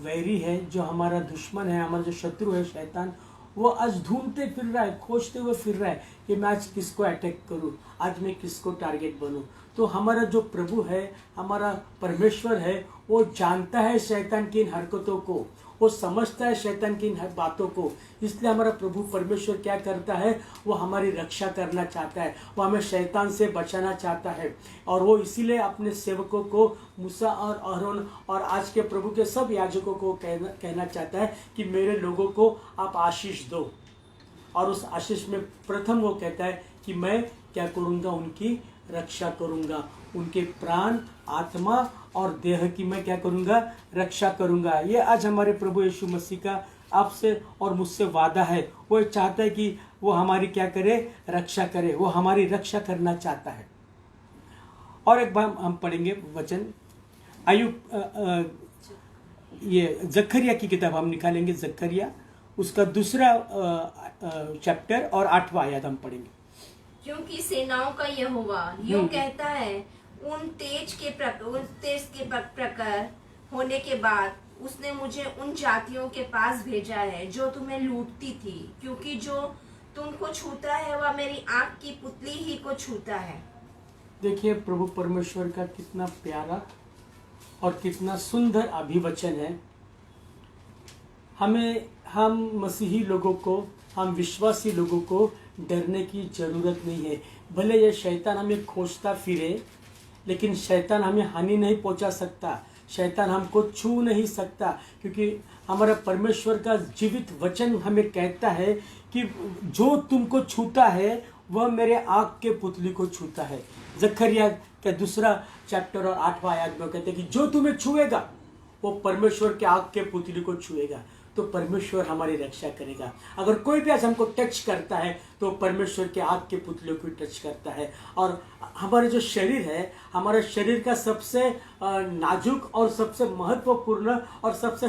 वैरी है, जो हमारा दुश्मन है, हमारा जो शत्रु है शैतान, वो आज ढूंढते फिर रहा है, खोजते हुए फिर रहा है कि मैं आज किसको अटैक करूं, आज मैं किसको टारगेट बनूं। तो हमारा जो प्रभु है, हमारा परमेश्वर है, वो जानता है शैतान की इन हरकतों को, वो समझता है शैतान की इन बातों को। इसलिए हमारा प्रभु परमेश्वर क्या करता है, वो हमारी रक्षा करना चाहता है, वो हमें शैतान से बचाना चाहता है। और वो इसीलिए अपने सेवकों को, मूसा और आरोन और आज के प्रभु के सब याजकों को कहना चाहता है कि मेरे लोगों को आप आशीष दो। और उस आशीष में प्रथम वो कहता है कि मैं क्या करूँगा, उनकी रक्षा करूँगा, उनके प्राण, आत्मा और देह की मैं क्या करूँगा, रक्षा करूँगा। ये आज हमारे प्रभु यीशु मसीह का आपसे और मुझसे वादा है। वो चाहता है कि वो हमारी क्या करे, रक्षा करे, वो हमारी रक्षा करना चाहता है। और एक बार हम पढ़ेंगे वचन अय्यूब, ये जकरिया की किताब हम निकालेंगे, जकरिया उसका 2 चैप्टर और 8वां आयत हम पढ़ेंगे। क्योंकि सेनाओं का यहोवा यूं कहता है, उन तेज के प्रकर होने के बाद उसने मुझे उन जातियों के पास भेजा है जो तुम्हें लूटती थी, क्योंकि जो तुमको छूता है वह मेरी आंख की पुतली ही को छूता है। देखिए प्रभु परमेश्वर का कितना प्यारा और कितना सुंदर अभिवचन है। हम मसीही लोगों को, हम विश्वासी लोगों को डरने की जरूरत नहीं है। भले ये शैतान हमें खोजता फिरे, लेकिन शैतान हमें हानि नहीं पहुंचा सकता, शैतान हमको छू नहीं सकता, क्योंकि हमारा परमेश्वर का जीवित वचन हमें कहता है कि जो तुमको छूता है वह मेरे आँख के पुतली को छूता है। जकरिया का 2 चैप्टर और 8वां आयत में कहते हैं कि जो तुम्हें छुएगा वो परमेश्वर के आँख के पुतली को छुएगा। तो परमेश्वर हमारी रक्षा करेगा। अगर कोई भी आज हमको टच करता है तो परमेश्वर के आग के पुतलों को टच करता है। और हमारे जो शरीर है, हमारे शरीर का सबसे नाजुक और सबसे महत्वपूर्ण और सबसे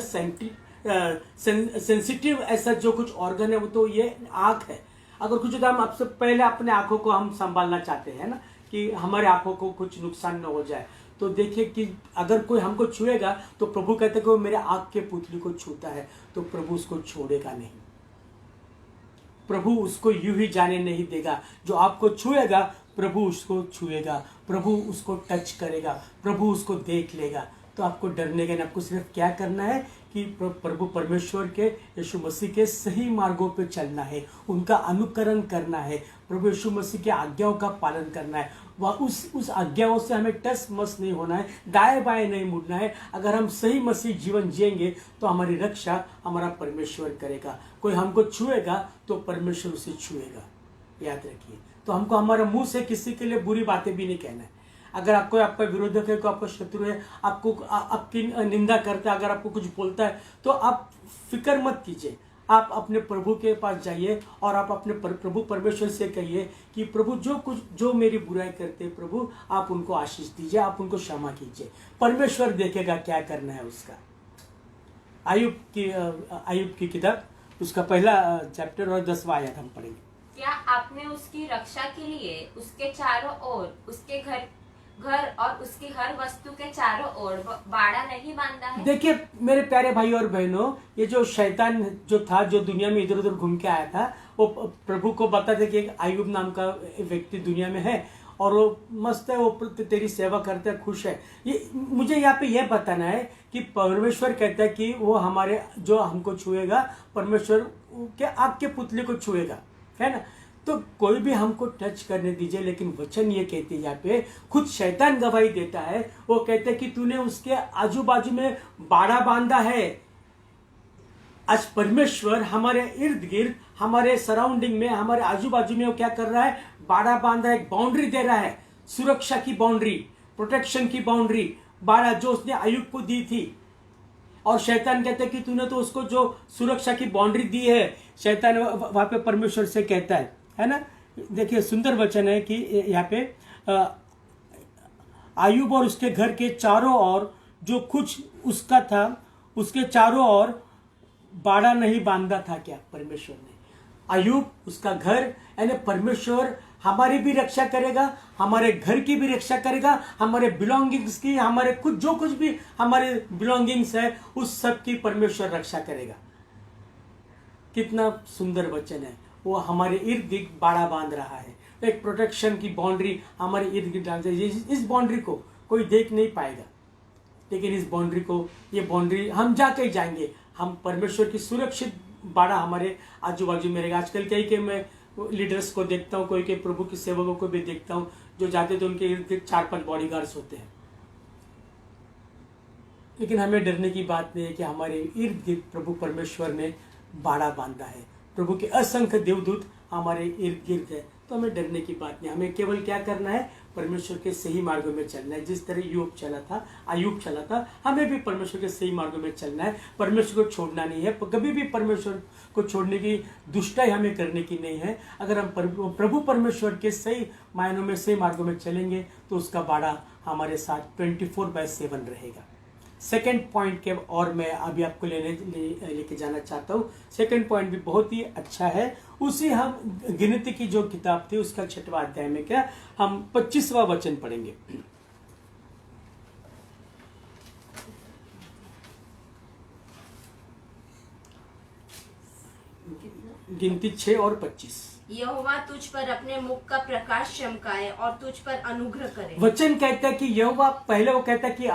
सेंसिटिव ऐसा जो कुछ ऑर्गन है वो तो ये आँख है। अगर कुछ हम आपसे पहले अपने आँखों को हम संभालना चाहते हैं ना, कि हमारे आँखों को कुछ नुकसान न हो जाए, तो देखिए कि अगर कोई हमको छुएगा तो प्रभु कहते हैं कि वो मेरे आँख के पुतली को छूता है तो प्रभु उसको छोड़ेगा नहीं, प्रभु उसको यूं ही जाने नहीं देगा। जो आपको छुएगा प्रभु उसको छुएगा, प्रभु उसको टच करेगा, प्रभु उसको देख लेगा। तो आपको डरने का नहीं, आपको सिर्फ क्या करना है कि प्रभु परमेश्वर के, यीशु मसीह के सही मार्गों पे चलना है, उनका अनुकरण करना है, प्रभु यीशु मसीह के आज्ञाओं का पालन करना है। वह उस आज्ञाओं से हमें टस मस नहीं होना है, दाएं बाएं नहीं मुड़ना है। अगर हम सही मसीह जीवन जिएंगे तो हमारी रक्षा हमारा परमेश्वर करेगा। कोई हमको छुएगा तो परमेश्वर उसे छुएगा, याद रखिए। तो हमको हमारे मुंह से किसी के लिए बुरी बातें भी नहीं कहना है। अगर आपको आपका विरोधक है, कोई आपका शत्रु है, आपको आपकी निंदा करता है, अगर आपको कुछ बोलता है तो आप फिक्र मत कीजिए। आप अपने प्रभु के पास जाइए और आप अपने प्रभु परमेश्वर से कहिए कि प्रभु जो मेरी बुराई करते हैं प्रभु आप उनको आशीष दीजिए, आप उनको क्षमा कीजिए। परमेश्वर देखेगा क्या करना है उसका। आयुब की किताब उसका पहला चैप्टर और 10वां आयत हम पढ़ेंगे। क्या आपने उसकी रक्षा के लिए उसके चारों ओर, उसके घर और उसकी हर वस्तु के चारों ओर बाड़ा नहीं बांधा है? देखिए मेरे प्यारे भाई और बहनों, ये जो शैतान जो था, जो दुनिया में इधर उधर घूम के आया था, वो प्रभु को बताते कि एक आयुब नाम का व्यक्ति दुनिया में है और वो मस्त है, वो तेरी सेवा करता है, खुश है। ये मुझे यहाँ पे यह बताना है कि परमेश्वर कहता है कि वो हमारे, जो हमको छुएगा परमेश्वर के आग के पुतले को छुएगा, है ना। तो कोई भी हमको टच करने दीजिए, लेकिन वचन ये कहते हैं, यहाँ पे खुद शैतान गवाही देता है। वो कहते हैं कि तूने उसके आजू बाजू में बाड़ा बांधा है। आज परमेश्वर हमारे इर्द गिर्द, हमारे सराउंडिंग में, हमारे आजू बाजू में वो क्या कर रहा है, बाड़ा बांधा है, एक बाउंड्री दे रहा है, सुरक्षा की बाउंड्री, प्रोटेक्शन की बाउंड्री, बाड़ा जो उसने आयुब को दी थी। और शैतान कहते हैं कि तूने तो उसको जो सुरक्षा की बाउंड्री दी है, शैतान वहां पे परमेश्वर से कहता है ना। देखिए सुंदर वचन है कि यहाँ पे आयुब और उसके घर के चारों ओर जो कुछ उसका था, उसके चारों ओर बाड़ा नहीं बांधा था क्या परमेश्वर ने। आयुब, उसका घर, यानी परमेश्वर हमारी भी रक्षा करेगा, हमारे घर की भी रक्षा करेगा, हमारे बिलोंगिंग्स की, हमारे कुछ जो कुछ भी हमारे बिलोंगिंग्स है उस सब की परमेश्वर रक्षा करेगा। कितना सुंदर वचन है। वो हमारे इर्द गिर्द बाड़ा बांध रहा है, एक प्रोटेक्शन की बाउंड्री हमारे इर्द गिर्द डाल दी। इस बाउंड्री को कोई देख नहीं पाएगा, लेकिन इस बाउंड्री को, ये बाउंड्री हम जाके जाएंगे, हम परमेश्वर की सुरक्षित बाड़ा हमारे आजू बाजू में रहेगा। आजकल कई के मैं लीडर्स को देखता हूँ, कोई के प्रभु के सेवकों को भी देखता हूँ, जो जाते तो उनके इर्द गिर्द 4-5 बॉडीगार्ड्स होते हैं। लेकिन हमें डरने की बात नहीं है कि हमारे इर्द गिर्द प्रभु परमेश्वर ने बाड़ा बांधा है, प्रभु के असंख्य देवदूत हमारे इर्द गिर्द है। तो हमें डरने की बात नहीं, हमें केवल क्या करना है, परमेश्वर के सही मार्गों में चलना है। जिस तरह आयुब चला था, हमें भी परमेश्वर के सही मार्गों में चलना है। परमेश्वर को छोड़ना नहीं है, कभी भी परमेश्वर को छोड़ने की दुष्टाई हमें करने की नहीं है। अगर हम प्रभु परमेश्वर के सही मायनों में, सही मार्गों में चलेंगे तो उसका बाड़ा हमारे साथ 24/7 रहेगा। सेकेंड पॉइंट के और मैं अभी आपको लेके जाना चाहता हूँ। सेकेंड पॉइंट भी बहुत ही अच्छा है। उसी हम गिनती की जो किताब थी उसका 6वां अध्याय में क्या हम 25वां वचन पढ़ेंगे। गिनती 6 और 25। यहोवा तुझ पर अपने मुख का प्रकाश चमकाए और तुझ पर अनुग्रह करे। वचन कहता है कि यहोवा, पहले वो कहता है कि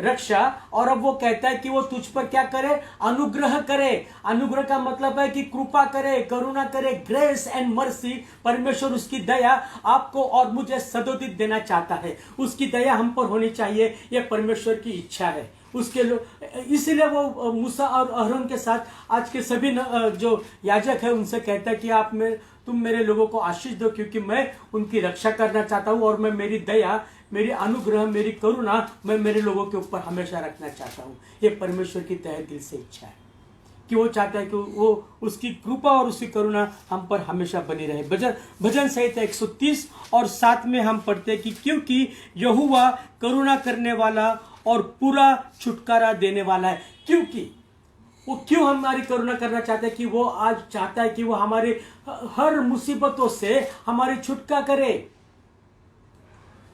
रक्षा, और अब वो कहता है कि वो तुझ पर क्या करे, अनुग्रह करे। अनुग्रह का मतलब है कि कृपा करे, करुणा करे, ग्रेस एंड मर्सी। परमेश्वर उसकी दया आपको और मुझे सदोदित देना चाहता है, उसकी दया हम पर होनी चाहिए, ये परमेश्वर की इच्छा है। उसके इसीलिए वो मूसा और अहरोन के साथ आज के सभी जो याजक है उनसे कहता है कि तुम मेरे लोगों को आशीष दो, क्योंकि मैं उनकी रक्षा करना चाहता हूँ और मैं मेरी दया मेरी अनुग्रह, मेरी करुणा मैं मेरे लोगों के ऊपर हमेशा रखना चाहता हूँ। ये परमेश्वर की तहे दिल से इच्छा है कि वो चाहता है कि वो उसकी कृपा और उसकी करुणा हम पर हमेशा बनी रहे। भजन संहिता 130 और 7 में हम पढ़ते हैं कि क्योंकि यहोवा करुणा करने वाला और पूरा छुटकारा देने वाला है। क्योंकि वो क्यों हमारी करुणा करना चाहता है कि वो आज चाहता है कि वो हमारे हर मुसीबतों से हमारी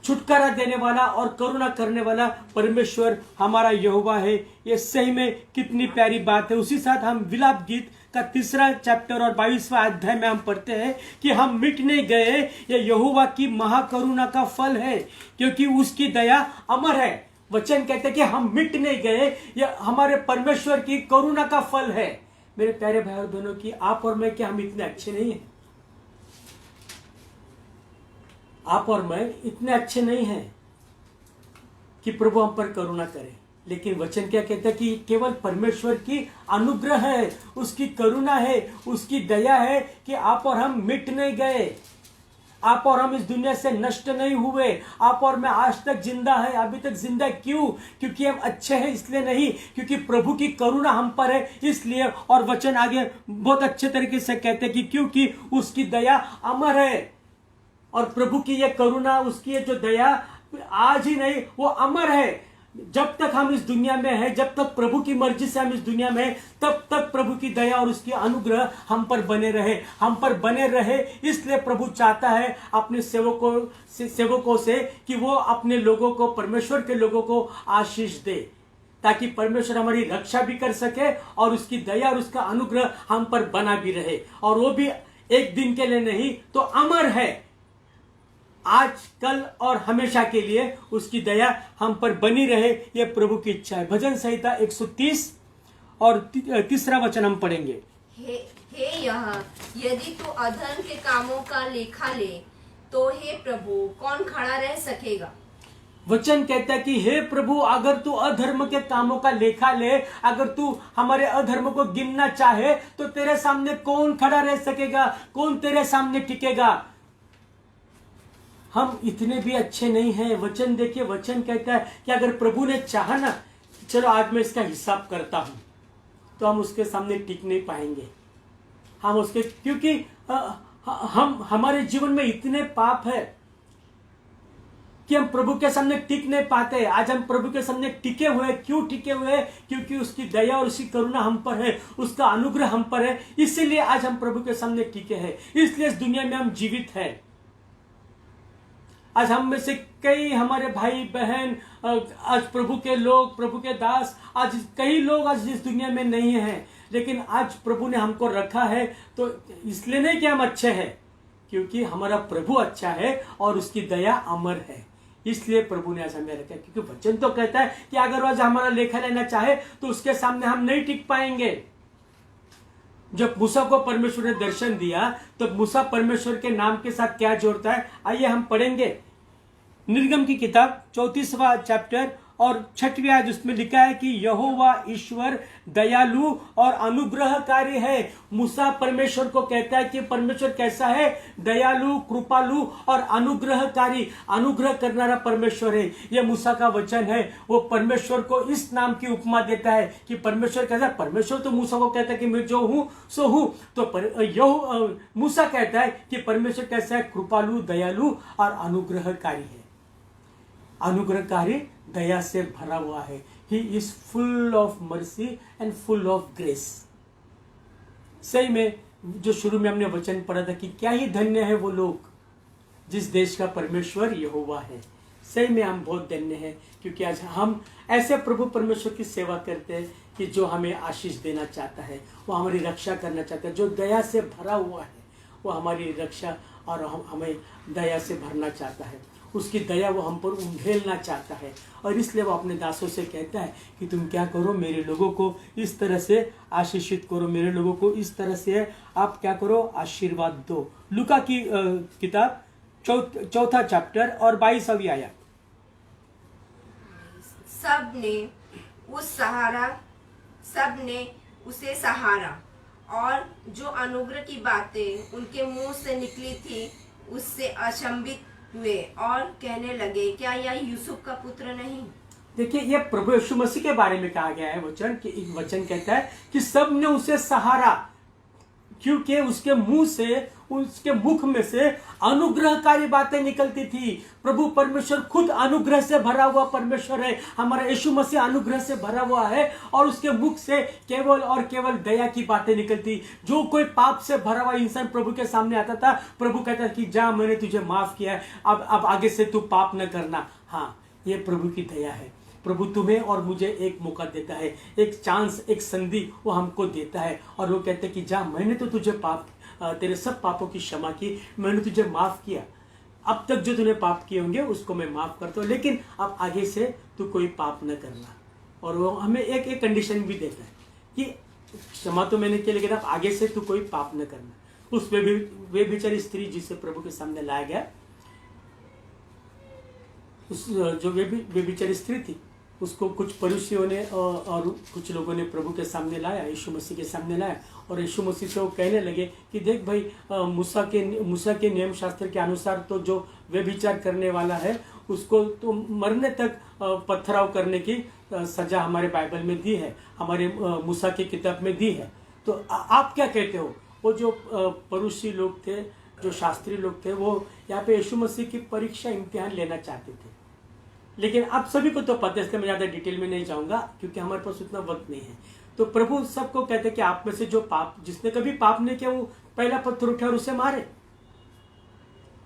छुटकारा देने वाला और करुणा करने वाला परमेश्वर हमारा यहोवा है। ये सही में कितनी प्यारी बात है। उसी साथ हम विलाप गीत का 3 चैप्टर और 22वां अध्याय में हम पढ़ते हैं कि हम मिट नहीं गए, ये यहोवा की महाकरुणा का फल है, क्योंकि उसकी दया अमर है। वचन कहते हैं कि हम मिट नहीं गए, यह हमारे परमेश्वर की करुणा का फल है। मेरे प्यारे भाई और बहनों की आप और मैं, क्या हम इतने अच्छे नहीं हैं? आप और मैं इतने अच्छे नहीं हैं कि प्रभु हम पर करुणा करे। लेकिन वचन क्या कहता है कि केवल परमेश्वर की अनुग्रह है, उसकी करुणा है, उसकी दया है कि आप और हम मिट नहीं गए, आप और हम इस दुनिया से नष्ट नहीं हुए। आप और मैं आज तक जिंदा है। अभी तक जिंदा क्यों? क्योंकि हम अच्छे हैं इसलिए नहीं, क्योंकि प्रभु की करुणा हम पर है इसलिए। और वचन आगे बहुत अच्छे तरीके से कहते हैं कि क्योंकि उसकी दया अमर है। और प्रभु की यह करुणा, उसकी ये जो दया आज ही नहीं, वो अमर है। जब तक हम इस दुनिया में हैं, जब तक प्रभु की मर्जी से हम इस दुनिया में हैं, तब तक प्रभु की दया और उसकी अनुग्रह हम पर बने रहे। इसलिए प्रभु चाहता है अपने सेवकों से कि वो अपने लोगों को, परमेश्वर के लोगों को आशीष दे, ताकि परमेश्वर हमारी रक्षा भी कर सके और उसकी दया और उसका अनुग्रह हम पर बना भी रहे। और वो भी एक दिन के लिए नहीं, तो अमर है, आज, कल और हमेशा के लिए उसकी दया हम पर बनी रहे। यह प्रभु की इच्छा है। भजन संहिता 130 और 3 वचन हम पढ़ेंगे। हे यदि तू अधर्म के कामों का लेखा ले, तो हे प्रभु कौन खड़ा रह सकेगा? वचन कहता है कि हे प्रभु, अगर तू अधर्म के कामों का लेखा ले, अगर तू हमारे अधर्म को गिनना चाहे, तो तेरे सामने कौन खड़ा रह सकेगा? कौन तेरे सामने टिकेगा? हम इतने भी अच्छे नहीं हैं। वचन देखिए, वचन कहता है कि अगर प्रभु ने चाहा ना, चलो आज मैं इसका हिसाब करता हूं, तो हम उसके सामने टिक नहीं पाएंगे। हम उसके, क्योंकि हम हमारे जीवन में इतने पाप है कि हम प्रभु के सामने टिक नहीं पाते। आज हम प्रभु के सामने टिके हुए। क्यों टिके हुए? क्योंकि उसकी दया और उसकी करुणा हम पर है, उसका अनुग्रह हम पर है। इसीलिए आज हम प्रभु के सामने टिके हैं, इसलिए इस दुनिया में हम जीवित हैं। आज हम में से कई हमारे भाई बहन, आज प्रभु के लोग, प्रभु के दास, आज कई लोग आज इस दुनिया में नहीं हैं, लेकिन आज प्रभु ने हमको रखा है। तो इसलिए नहीं कि हम अच्छे हैं, क्योंकि हमारा प्रभु अच्छा है और उसकी दया अमर है, इसलिए प्रभु ने आज हमें रखा है। क्योंकि वचन तो कहता है कि अगर आज हमारा लेखा लेना चाहे तो उसके सामने हम नहीं टिक पाएंगे। जब मूसा को परमेश्वर ने दर्शन दिया, तो मूसा परमेश्वर के नाम के साथ क्या जोड़ता है? आइए हम पढ़ेंगे। निर्गम की किताब 34वां चैप्टर और 6वीं आयत, उसमें लिखा है कि यहोवा ईश्वर दयालु और अनुग्रहकारी है। मूसा परमेश्वर को कहता है कि परमेश्वर कैसा है? दयालु, कृपालु और अनुग्रहकारी, अनुग्रह करनारा परमेश्वर है। यह मूसा का वचन है। वो परमेश्वर को इस नाम की उपमा देता है कि परमेश्वर कैसा है? परमेश्वर तो मूसा को कहता है कि मैं जो हूं सो हूं, तो मूसा कहता है कि परमेश्वर कैसा है? कृपालु, दयालु और अनुग्रहकारी है। अनुग्रहकारी, दया से भरा हुआ है। He is full of mercy and full of grace. सही में जो शुरू में हमने वचन पढ़ा था कि क्या ही धन्य है वो लोग जिस देश का परमेश्वर यहोवा है। सही में हम बहुत धन्य हैं, क्योंकि आज हम ऐसे प्रभु परमेश्वर की सेवा करते हैं कि जो हमें आशीष देना चाहता है, वो हमारी रक्षा करना चाहता है। जो दया से भरा हुआ है, वो हमारी रक्षा और हमें दया से भरना चाहता है। उसकी दया वो हम पर उंडेलना चाहता है। और इसलिए वो अपने दासों से कहता है कि तुम क्या करो, मेरे लोगों को इस तरह से आशीषित करो, मेरे लोगों को इस तरह से आप क्या करो, आशीर्वाद दो। लूका की किताब 4 चैप्टर और 22वीं आयत। सब ने उसे सहारा, और जो अनुग्रह की बातें उनके मुंह से निकली थी उससे अचंभित हुए और कहने लगे, क्या यह यूसुफ का पुत्र नहीं? देखिए, ये प्रभु यीशु मसीह के बारे में कहा गया है वचन कि एक वचन कहता है कि सब ने उसे सहारा, क्योंकि उसके मुंह से, उसके मुख में से अनुग्रहकारी बातें निकलती थी। प्रभु परमेश्वर खुद अनुग्रह से भरा हुआ परमेश्वर है। हमारा यीशु मसीह अनुग्रह से भरा हुआ है और उसके मुख से केवल और केवल दया की बातें निकलती। जो कोई पाप से भरा हुआ इंसान प्रभु के सामने आता था, प्रभु कहता कि जा, मैंने तुझे माफ किया है, अब आगे से तू पाप न करना। हाँ, ये प्रभु की दया है। प्रभु तुम्हें और मुझे एक मौका देता है, एक चांस, एक संधि वो हमको देता है और वो कहते हैं कि जा, मैंने तो तुझे तेरे सब पापों की क्षमा की, मैंने तुझे माफ किया। अब तक जो तूने पाप किए होंगे उसको मैं माफ करता हूँ, लेकिन अब आगे से तू कोई पाप न करना। और वो हमें एक कंडीशन भी देता है कि क्षमा तो मैंने किया, लेकिन अब आगे से तू कोई पाप न करना। उस वे बेचारी स्त्री जिसे प्रभु के सामने लाया गया, उस जो वे बेचारी स्त्री थी, उसको कुछ फरीसियों ने और कुछ लोगों ने प्रभु के सामने लाया, यीशु मसीह के सामने लाया और यीशु मसीह से वो कहने लगे कि देख भाई, मूसा के नियम शास्त्र के अनुसार तो जो व्यभिचार करने वाला है उसको तो मरने तक पथराव करने की सजा हमारे बाइबल में दी है, हमारे मूसा की किताब में दी है। तो आप क्या कहते हो? वो जो फरीसी लोग थे, जो शास्त्री लोग थे, वो यहाँ पे यीशु मसीह की परीक्षा, इम्तिहान लेना चाहते थे। लेकिन आप सभी को तो पता है, इसलिए मैं ज़्यादा डिटेल में नहीं जाऊंगा क्योंकि हमारे पास उतना वक्त नहीं है। तो प्रभु सबको कहते हैं कि आप में से जो जिसने कभी पाप नहीं किया वो पहला पत्थर उठे और उसे मारे।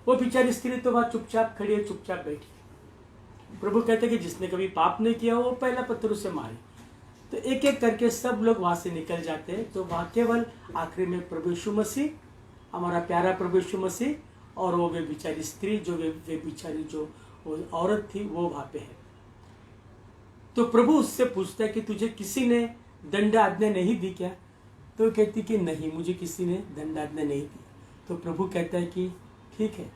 वो बेचारी स्त्री तो वहां चुपचाप खड़ी है, चुपचाप बैठी। प्रभु कहते हैं कि जिसने कभी पाप नहीं किया वो पहला पत्थर उसे मारे। तो एक एक करके सब लोग वहां से निकल जाते हैं। तो वहां केवल आखिरी में प्रभु यीशु मसीह, हमारा प्यारा प्रभु यीशु मसीह और वो वे बेचारी स्त्री, जो वे बेचारी जो वो औरत थी, वो वहां पे है। तो प्रभु उससे पूछता है कि तुझे किसी ने दंड आज्ञा नहीं दी क्या? तो कहती कि नहीं, मुझे किसी ने दंड आज्ञा नहीं दी। तो प्रभु कहता है कि ठीक है,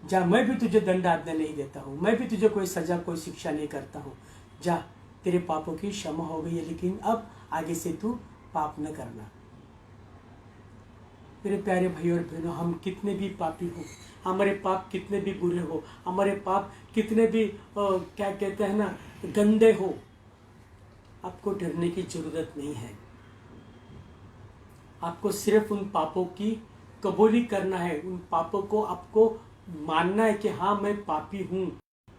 जा, मैं भी तुझे दंड आज्ञा नहीं देता हूँ, मैं भी तुझे कोई सजा, कोई शिक्षा नहीं करता हूँ। जा, तेरे पापों की क्षमा हो गई है, लेकिन अब आगे से तू पाप न करना। मेरे प्यारे भाई और बहनों, हम कितने भी पापी हो, हमारे पाप कितने भी बुरे हो, हमारे पाप कितने भी क्या कहते हैं ना, गंदे हो, आपको डरने की जरूरत नहीं है। आपको सिर्फ उन पापों की कबूली करना है, उन पापों को आपको मानना है कि हाँ, मैं पापी हूँ,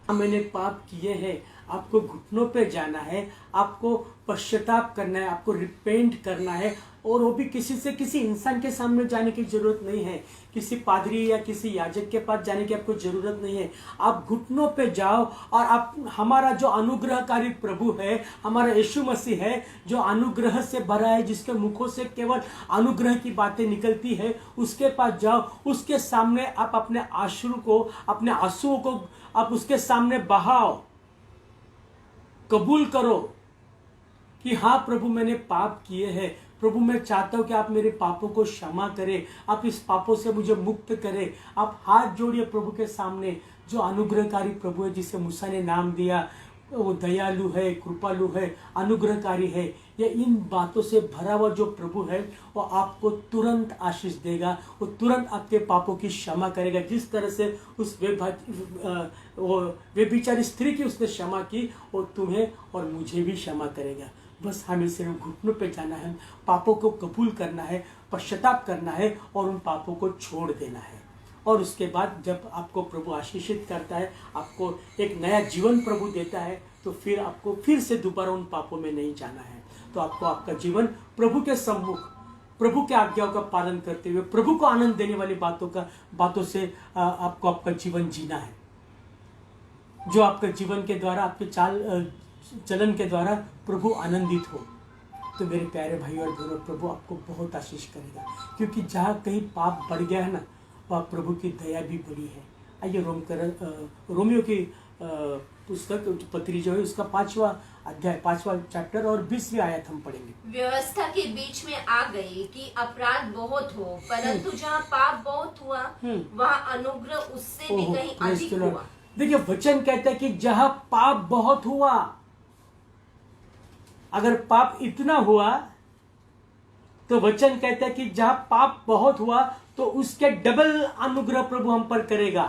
हाँ, मैंने पाप किए हैं। आपको घुटनों पे जाना है, आपको पश्चाताप करना है, आपको रिपेंट करना है। और वो भी किसी इंसान के सामने जाने की जरूरत नहीं है, किसी पादरी या किसी याजक के पास जाने की आपको जरूरत नहीं है। आप घुटनों पे जाओ और आप, हमारा जो अनुग्रहकारी प्रभु है, हमारा यीशु मसीह है, जो अनुग्रह से भरा है, जिसके मुखों से केवल अनुग्रह की बातें निकलती है, उसके पास जाओ। उसके सामने आप अपने अपने आंसुओं को आप उसके सामने बहाओ, कबूल करो कि हाँ प्रभु, मैंने पाप किए हैं। प्रभु, मैं चाहता हूं कि आप मेरे पापों को क्षमा करें, आप इस पापों से मुझे मुक्त करें। आप हाथ जोड़िए प्रभु के सामने, जो अनुग्रहकारी प्रभु है, जिसे मूसा ने नाम दिया। वो दयालु है, कृपालु है, अनुग्रहकारी है। ये इन बातों से भरा हुआ जो प्रभु है, वो आपको तुरंत आशीष देगा, वो तुरंत आपके पापों की क्षमा करेगा। जिस तरह से उस बेचारी स्त्री की उसने क्षमा की, वो तुम्हें और मुझे भी क्षमा करेगा। बस हमें सिर्फ घुटनों पे जाना है, पापों को कबूल करना है, पश्चाताप करना है और उन पापों को छोड़ देना है। और उसके बाद जब आपको प्रभु आशीषित करता है, आपको एक नया जीवन प्रभु देता है, तो फिर आपको फिर से दोबारा उन पापों में नहीं जाना है। तो आपको आपका जीवन प्रभु के सम्मुख, प्रभु के आज्ञाओं का पालन करते हुए, प्रभु को आनंद देने वाली बातों से आपको आपका जीवन जीना है। जो आपके जीवन के द्वारा, आपके चलन के द्वारा प्रभु आनंदित हो। तो मेरे प्यारे भाई और बहनों, प्रभु आपको बहुत आशीष करेगा, क्योंकि जहाँ कहीं पाप बढ़ गया है ना, वह प्रभु की दया भी बड़ी है। आइए रोमियो की पुस्तक पत्री जो है, उसका 5वां अध्याय, 5वां चैप्टर और 20वीं आयत हम पढ़ेंगे। व्यवस्था के बीच में आ गई कि अपराध बहुत हो, परंतु जहाँ पाप बहुत हुआ, वहाँ अनुग्रह उससे भी कहीं अधिक हुआ। देखिए, वचन कहता है कि जहाँ पाप बहुत हुआ, अगर पाप इतना हुआ, तो वचन कहता है कि जहां पाप बहुत हुआ तो उसके डबल अनुग्रह प्रभु हम पर करेगा।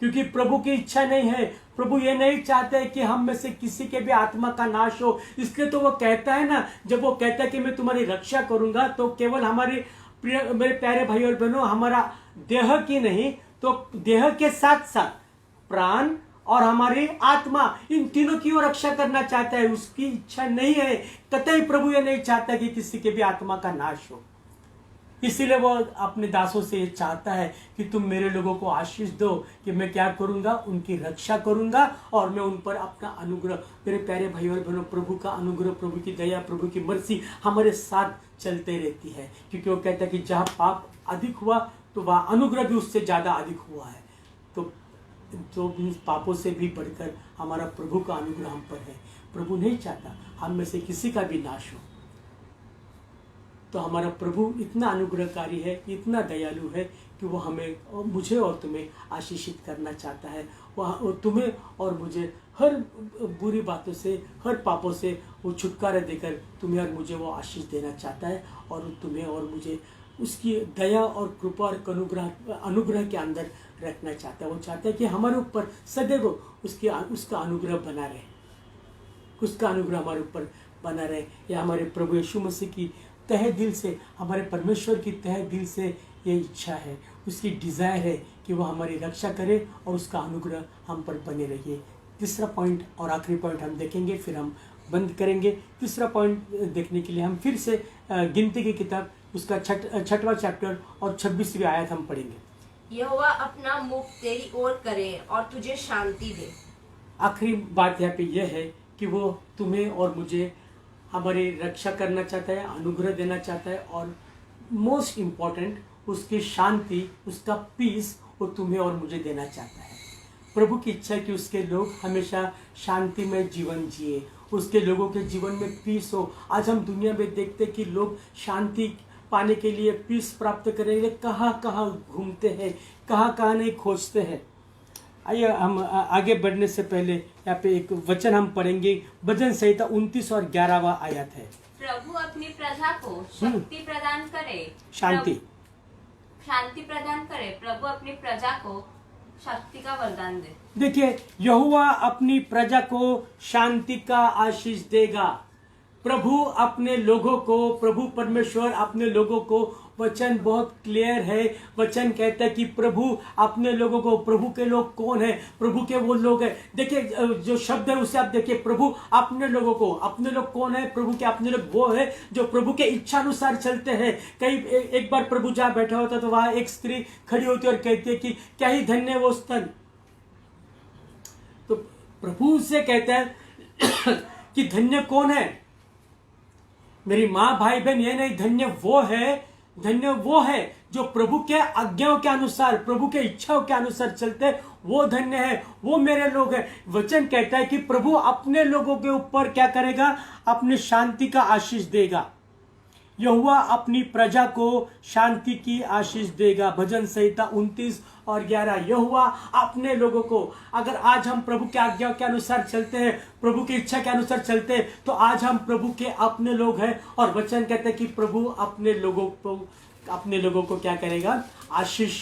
क्योंकि प्रभु की इच्छा नहीं है। प्रभु ये नहीं चाहते कि हम में से किसी के भी आत्मा का नाश हो। इसलिए तो वो कहता है ना, जब वो कहता है कि मैं तुम्हारी रक्षा करूंगा, तो केवल हमारे मेरे प्यारे भाई और बहनों, हमारा देह की नहीं, तो देह के साथ साथ प्राण और हमारी आत्मा, इन तीनों की वो रक्षा करना चाहता है। उसकी इच्छा नहीं है, कतई प्रभु ये नहीं चाहता कि किसी के भी आत्मा का नाश हो। इसीलिए वो अपने दासों से ये चाहता है कि तुम मेरे लोगों को आशीष दो, कि मैं क्या करूंगा, उनकी रक्षा करूंगा और मैं उन पर अपना अनुग्रह, मेरे प्यारे भाई और बहनों, प्रभु का अनुग्रह, प्रभु की दया, प्रभु की मर्सी हमारे साथ चलते रहती है। क्योंकि वो कहता है कि जहाँ पाप अधिक हुआ तो वह अनुग्रह भी उससे ज्यादा अधिक हुआ है। तो पापों से भी बढ़कर हमारा प्रभु का अनुग्रह हम पर है। प्रभु नहीं चाहता हम में से किसी का भी नाश हो। तो हमारा प्रभु इतना अनुग्रहकारी है, इतना दयालु है कि वो हमें और मुझे और तुम्हें आशीषित करना चाहता है। वह तुम्हें और मुझे हर बुरी बातों से, हर पापों से वो छुटकारा देकर तुम्हें और मुझे वो आशीष देना चाहता है, और तुम्हें और मुझे उसकी दया और कृपा और अनुग्रह के अंदर रखना चाहता है। वो चाहता है कि हमारे ऊपर सदैव उसका अनुग्रह बना रहे, उसका अनुग्रह हमारे ऊपर बना रहे। यह हमारे प्रभु यीशु मसीह की तहे दिल से, हमारे परमेश्वर की तहे दिल से ये इच्छा है, उसकी डिज़ायर है कि वो हमारी रक्षा करे और उसका अनुग्रह हम पर बने रहिए। तीसरा पॉइंट और आखिरी पॉइंट हम देखेंगे, फिर हम बंद करेंगे। तीसरा पॉइंट देखने के लिए हम फिर से गिनती की किताब उसका 6वां चैप्टर और 26वीं आयत हम पढ़ेंगे। यहोवा अपना मुख तेरी ओर करे और तुझे शांति दे। आखिरी बात यहाँ पे यह है कि वो तुम्हें और मुझे हमारी रक्षा करना चाहता है, अनुग्रह देना चाहता है, और मोस्ट इम्पॉर्टेंट उसकी शांति, उसका पीस वो तुम्हें और मुझे देना चाहता है। प्रभु की इच्छा है कि उसके लोग हमेशा शांति में जीवन जिए, उसके लोगों के जीवन में पीस हो। आज हम दुनिया में देखते कि लोग शांति पाने के लिए, पीस प्राप्त करने के लिए कहाँ कहाँ घूमते हैं, कहाँ नहीं खोजते हैं। आइए हम आगे बढ़ने से पहले यहाँ पे एक वचन हम पढ़ेंगे। भजन संहिता 29 और 11वां आयत है। प्रभु अपनी प्रजा को शक्ति प्रदान करे, शांति प्रदान करे। प्रभु अपनी प्रजा को शक्ति का वरदान दे। देखिए, यहोवा अपनी प्रजा को शांति का आशीष देगा। प्रभु अपने लोगों को, प्रभु परमेश्वर अपने लोगों को, वचन बहुत क्लियर है। वचन कहता है कि प्रभु अपने लोगों को, प्रभु के लोग कौन है? प्रभु के वो लोग हैं। देखिए जो शब्द है उसे आप देखिए, प्रभु अपने लोगों को, अपने लोग कौन है? प्रभु के अपने लोग वो है जो प्रभु के इच्छा अनुसार चलते हैं। कई एक बार प्रभु जहाँ बैठा होता तो वहां एक स्त्री खड़ी होती और कहती है कि क्या ही धन्य वो स्तन। तो प्रभु से कहता है कि धन्य कौन है? मेरी माँ, भाई, बहन, ये नहीं, धन्य वो है जो प्रभु के आज्ञाओं के अनुसार, प्रभु के इच्छाओं के अनुसार चलते हैं। वो धन्य है, वो मेरे लोग हैं। वचन कहता है कि प्रभु अपने लोगों के ऊपर क्या करेगा? अपनी शांति का आशीष देगा। यहोवा अपनी प्रजा को शांति की आशीष देगा। भजन संहिता 29 और 11। यहोवा अपने लोगों को, अगर आज हम प्रभु के आज्ञा के अनुसार चलते हैं, प्रभु की इच्छा के अनुसार चलते हैं, तो आज हम प्रभु के अपने लोग हैं। और वचन कहते हैं कि प्रभु अपने लोगों को क्या करेगा? आशीष,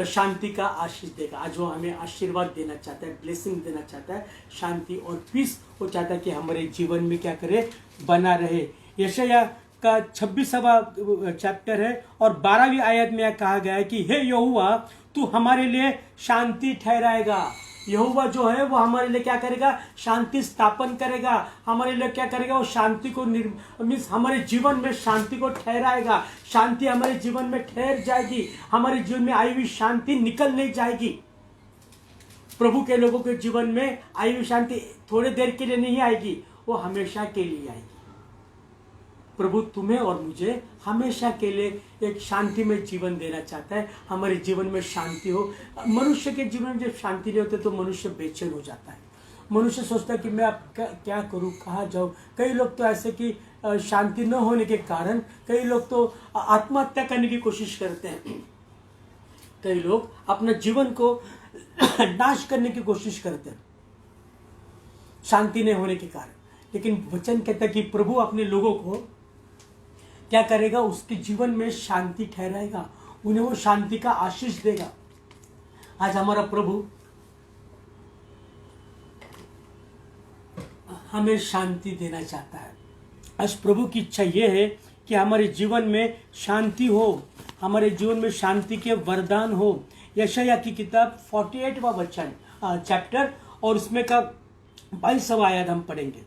शांति का आशीष देगा। आज वो हमें आशीर्वाद देना चाहता है, ब्लेसिंग देना चाहता है, शांति और पीस वो चाहता है कि हमारे जीवन में क्या करे? बना रहे। यशायाह का 26वां चैप्टर है और 12वीं आयत में कहा गया है कि हे यहोवा, तू हमारे लिए शांति ठहराएगा। यहोवा जो है वो हमारे लिए क्या करेगा? शांति स्थापन करेगा। हमारे लिए क्या करेगा? वो शांति को मीन्स हमारे जीवन में शांति को ठहराएगा। शांति हमारे जीवन में ठहर जाएगी। हमारे जीवन में आई हुई शांति निकल नहीं जाएगी। प्रभु के लोगों के जीवन में आई हुई शांति थोड़ी देर के लिए नहीं आएगी, वो हमेशा के लिए आएगी। प्रभु तुम्हें और मुझे हमेशा के लिए एक शांति में जीवन देना चाहता है। हमारे जीवन में शांति हो। मनुष्य के जीवन में जब शांति नहीं होती तो मनुष्य बेचैन हो जाता है। मनुष्य सोचता है कि मैं अब क्या करूं, कहाँ जाऊं। कई लोग तो ऐसे कि शांति न होने के कारण कई लोग तो आत्महत्या करने की कोशिश करते हैं। कई लोग अपना जीवन को नाश करने की कोशिश करते हैं शांति नहीं होने के कारण। लेकिन वचन कहता है कि प्रभु अपने लोगों को क्या करेगा? उसके जीवन में शांति ठहराएगा, उन्हें वो शांति का आशीष देगा। आज हमारा प्रभु हमें शांति देना चाहता है। आज प्रभु की इच्छा यह है कि हमारे जीवन में शांति हो, हमारे जीवन में शांति के वरदान हो। यशायाह की किताब 48वां वचन चैप्टर और उसमें का 22वां आयत हम पढ़ेंगे।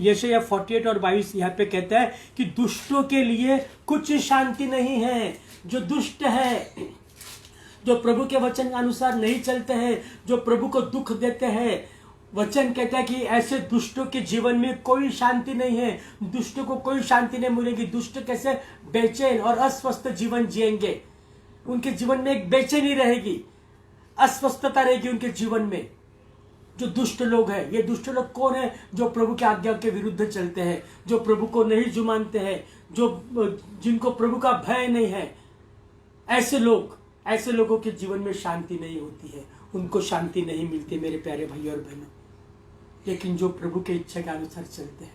यशायाह 48 और 22 यहाँ पे कहता है कि दुष्टों के लिए कुछ शांति नहीं है। जो दुष्ट है, जो प्रभु के वचन के अनुसार नहीं चलते हैं, जो प्रभु को दुख देते हैं, वचन कहता है कि ऐसे दुष्टों के जीवन में कोई शांति नहीं है। दुष्टों को कोई शांति नहीं मिलेगी। दुष्ट कैसे बेचैन और अस्वस्थ जीवन जिएंगे। उनके जीवन में एक बेचैनी रहेगी, अस्वस्थता रहेगी उनके जीवन में। जो दुष्ट लोग हैं, ये दुष्ट लोग कौन है? जो प्रभु की आज्ञा के विरुद्ध चलते हैं, जो प्रभु को नहीं जुमानते हैं, जिनको प्रभु का भय नहीं है। ऐसे लोगों के जीवन में शांति नहीं होती है, उनको शांति नहीं मिलती मेरे प्यारे भाई और बहनों। लेकिन जो प्रभु के इच्छा के अनुसार चलते हैं,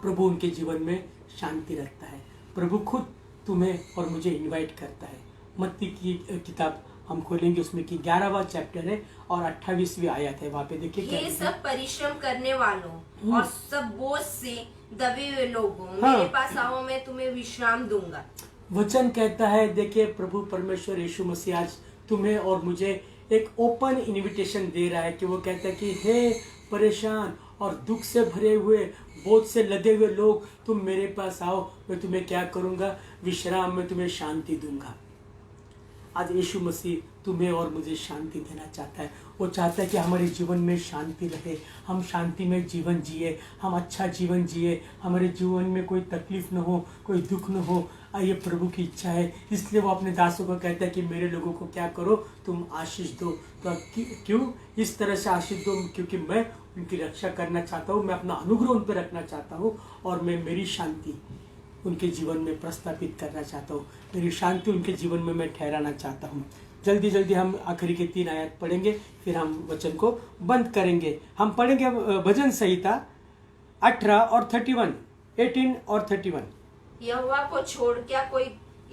प्रभु उनके जीवन में शांति रखता है। प्रभु खुद तुम्हें और मुझे इनवाइट करता है। मत्ती की किताब हम खोलेंगे, उसमें की 11वां चैप्टर है और 28वीं आयत है। वहां पे देखिए क्या ये लिखा है। सब परिश्रम करने वालों और सब बोझ से दबे हुए लोगों, हाँ। मेरे पास आओ, मैं तुम्हें विश्राम दूंगा। वचन कहता है, देखिए प्रभु परमेश्वर यीशु मसीह आज तुम्हें और मुझे एक ओपन इनविटेशन दे रहा है कि वो कहता है कि हे परेशान और दुख से भरे हुए, बोझ से लदे हुए लोग, तुम मेरे पास आओ, मैं तुम्हें क्या करूंगा? विश्राम, में तुम्हें शांति दूंगा। आज यीशु मसीह तुम्हें और मुझे शांति देना चाहता है। वो चाहता है कि हमारे जीवन में शांति रहे, हम शांति में जीवन जिए, हम अच्छा जीवन जिए, हमारे जीवन में कोई तकलीफ न हो, कोई दुख न हो। ये प्रभु की इच्छा है। इसलिए वो अपने दासों को कहता है कि मेरे लोगों को क्या करो? तुम आशीष दो। तो क्यों इस तरह से आशीष दो? क्योंकि मैं उनकी रक्षा करना चाहता हूँ, मैं अपना अनुग्रह उन पर रखना चाहता हूँ और मैं मेरी शांति उनके जीवन में प्रस्थापित करना चाहता हूँ। मेरी शांति उनके जीवन में मैं ठहराना चाहता हूँ। जल्दी जल्दी हम आखिरी के 3 आयत पढ़ेंगे, फिर हम वचन को बंद करेंगे। हम पढ़ेंगे भजन संहिता 18 और 31, 18 और 31। यहोवा को छोड़ क्या कोई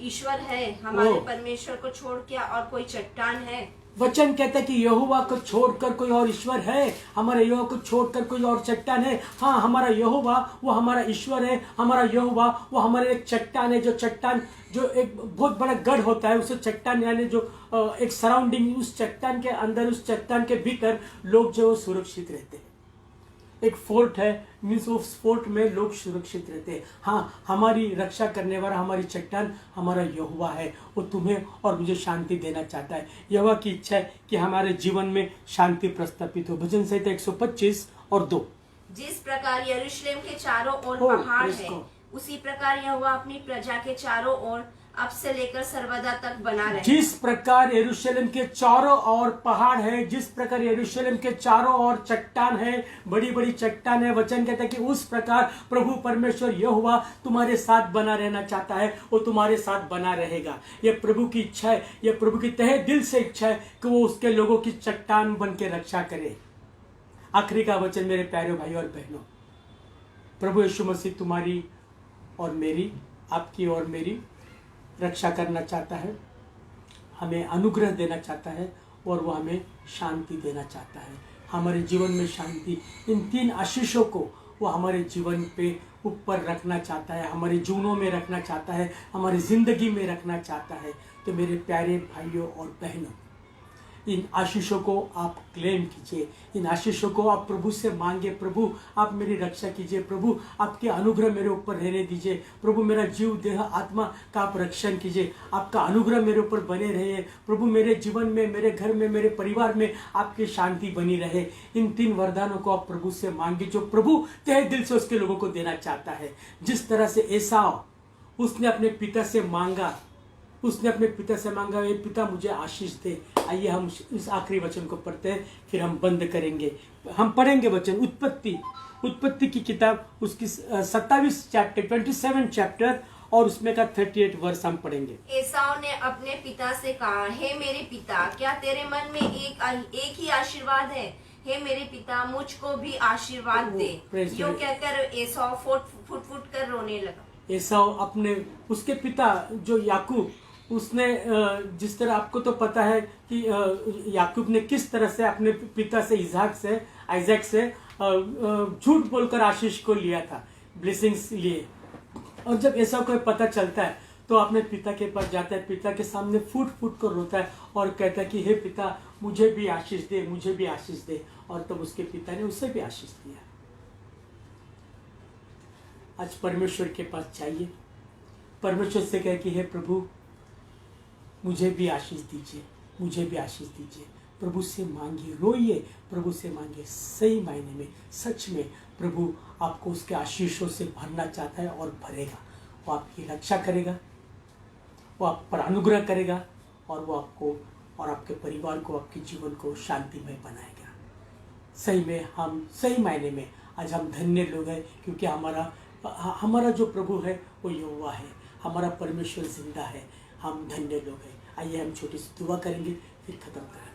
ईश्वर है? हमारे ओ। परमेश्वर को छोड़ क्या और कोई चट्टान है? वचन कहता है कि यहोवा को छोड़कर कोई और ईश्वर है? हमारे यहोवा को छोड़कर कोई और चट्टान है? हाँ, हमारा यहोवा वो हमारा ईश्वर है। हमारा यहोवा वो हमारे एक चट्टान है। जो चट्टान जो एक बहुत बड़ा गढ़ होता है, उसे चट्टान यानी जो एक सराउंडिंग, उस चट्टान के अंदर, उस चट्टान के भीतर लोग जो सुरक्षित रहते हैं। एक फोर्ट है, मीन्स उस फोर्ट में लोग सुरक्षित रहते हैं। हाँ, हमारी रक्षा करने वाला, हमारी चट्टान हमारा यहोवा है। वो तुम्हें और मुझे शांति देना चाहता है। यहोवा की इच्छा है कि हमारे जीवन में शांति प्रस्थापित हो। भजन संहिता 125 और 2। जिस प्रकार यरूशलेम के चारों ओर ओ, पहाड़ प्रेस है, को। उसी प्रकार यहोवा अपनी प्रजा के चारों ओर अब से लेकर सर्वदा तक बना रहे। जिस प्रकार यरूशलेम के चारों ओर पहाड़ है, जिस प्रकार यरूशलेम के चारों ओर चट्टान है, बड़ी बड़ी चट्टान है, वचन कहता है कि उस प्रकार प्रभु परमेश्वर यहोवा तुम्हारे साथ बना रहना चाहता है। वो तुम्हारे साथ बना रहेगा। ये प्रभु की इच्छा है, ये प्रभु की तहे दिल से इच्छा है कि वो उसके लोगों की चट्टान बन के रक्षा करे। आखिरी का वचन मेरे प्यारे भाई और बहनों, प्रभु यीशु मसीह तुम्हारी और मेरी, आपकी और मेरी रक्षा करना चाहता है, हमें अनुग्रह देना चाहता है और वो हमें शांति देना चाहता है। हमारे जीवन में शांति, इन 3 आशीषों को वो हमारे जीवन पे ऊपर रखना चाहता है, हमारे जीवनों में रखना चाहता है, हमारी जिंदगी में रखना चाहता है। तो मेरे प्यारे भाइयों और बहनों, इन आशीषों को आप क्लेम कीजिए, इन आशीषों को आप प्रभु से मांगे। प्रभु आप मेरी रक्षा कीजिए, प्रभु आपके अनुग्रह मेरे ऊपर रहने दीजिए, प्रभु मेरा जीव देह आत्मा का आप रक्षण कीजिए, आपका अनुग्रह मेरे ऊपर बने रहे। प्रभु मेरे जीवन में, मेरे घर में, मेरे परिवार में आपकी शांति बनी रहे। इन 3 वरदानों को आप प्रभु से मांगे, जो प्रभु तहे दिल से उसके लोगों को देना चाहता है। जिस तरह से एसाव उसने अपने पिता से मांगा, उसने अपने पिता से मांगा, ये पिता मुझे आशीष दे। आइए हम इस आखिरी वचन को पढ़ते हैं, फिर हम बंद करेंगे। हम पढ़ेंगे वचन उत्पत्ति की किताब, उसकी 27 चैप्टर 27 चैप्टर और उसमें का 38 वर्ष हम पढ़ेंगे। एसाव ने अपने पिता से कहा, हे मेरे पिता, क्या तेरे मन में एक ही आशीर्वाद है? हे मेरे पिता, मुझको भी आशीर्वाद दे। praise यूं God। कहकर एसाव फुट फुट कर रोने लगा। एसाव अपने उसके पिता जो याकूब, उसने जिस तरह आपको तो पता है कि याकूब ने किस तरह से अपने पिता से आइजैक से झूठ बोलकर आशीष को लिया था, ब्लेसिंग्स लिए। और जब ऐसा कोई पता चलता है तो अपने पिता के पास जाता है, पिता के सामने फूट फूट कर रोता है और कहता है कि हे पिता, मुझे भी आशीष दे, मुझे भी आशीष दे। और तब उसके पिता ने उसे भी आशीष दिया। आज परमेश्वर के पास जाइए, परमेश्वर से कहे कि हे प्रभु, मुझे भी आशीष दीजिए, मुझे भी आशीष दीजिए। प्रभु से मांगिए, रोइए, प्रभु से मांगिए। सही मायने में, सच में प्रभु आपको उसके आशीषों से भरना चाहता है और भरेगा। वो आपकी रक्षा करेगा, वो आप पर अनुग्रह करेगा और वो आपको और आपके परिवार को, आपके जीवन को शांतिमय बनाएगा। सही में हम सही मायने में आज हम धन्य लोग हैं, क्योंकि हमारा जो प्रभु है वो यहोवा है, हमारा परमेश्वर जिंदा है। हम धन्य लोग हैं। आइए हम छोटी सी दुआ करेंगे, फिर खत्म करेंगे।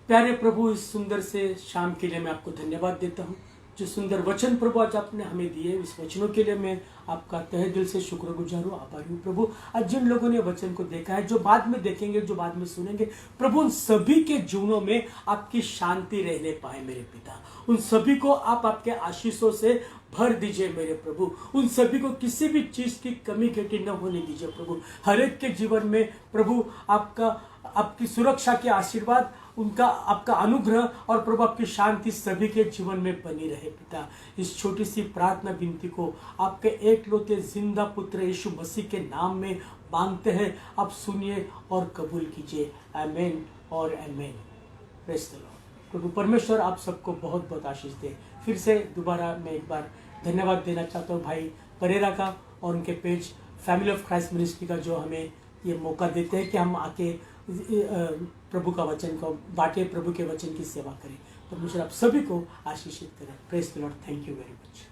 प्यारे प्रभु, इस सुंदर से शाम के लिए मैं आपको धन्यवाद देता हूँ। जो सुंदर वचन प्रभु आज आपने हमें दिए, इस वचनों के लिए मैं आपका तहे दिल से शुक्रगुजार हूँ, आभारी हूँ प्रभु। आज जिन लोगों ने वचन को देखा है, जो बाद में देखेंगे, जो बाद में सुनेंगे, प्रभु उन सभी के जीवनों में आपकी शांति रहने पाए मेरे पिता। उन सभी को आप आपके आशीषों से भर दीजिए मेरे प्रभु। उन सभी को किसी भी चीज की कमी घटी न होने दीजिए प्रभु। हर एक के जीवन में प्रभु आपकी सुरक्षा के आशीर्वाद, उनका आपका अनुग्रह और प्रभु आपकी शांति सभी के जीवन में बनी रहे पिता। इस छोटी सी प्रार्थना विनती को आपके एकलौते जिंदा पुत्र यीशु मसीह के नाम में मांगते हैं। आप सुनिए और कबूल कीजिए। आमीन और आमीन। Praise the Lord. प्रभु परमेश्वर आप सबको बहुत बहुत आशीष दे। फिर से दोबारा मैं एक बार धन्यवाद देना चाहता हूँ भाई परेरा का और उनके page family of Christ ministry का, जो हमें ये मौका देते हैं कि हम आके प्रभु का वचन को बांटे, प्रभु के वचन की सेवा करें। परमेश्वर आप सभी को आशीषित करें। Praise the Lord. Thank you very much.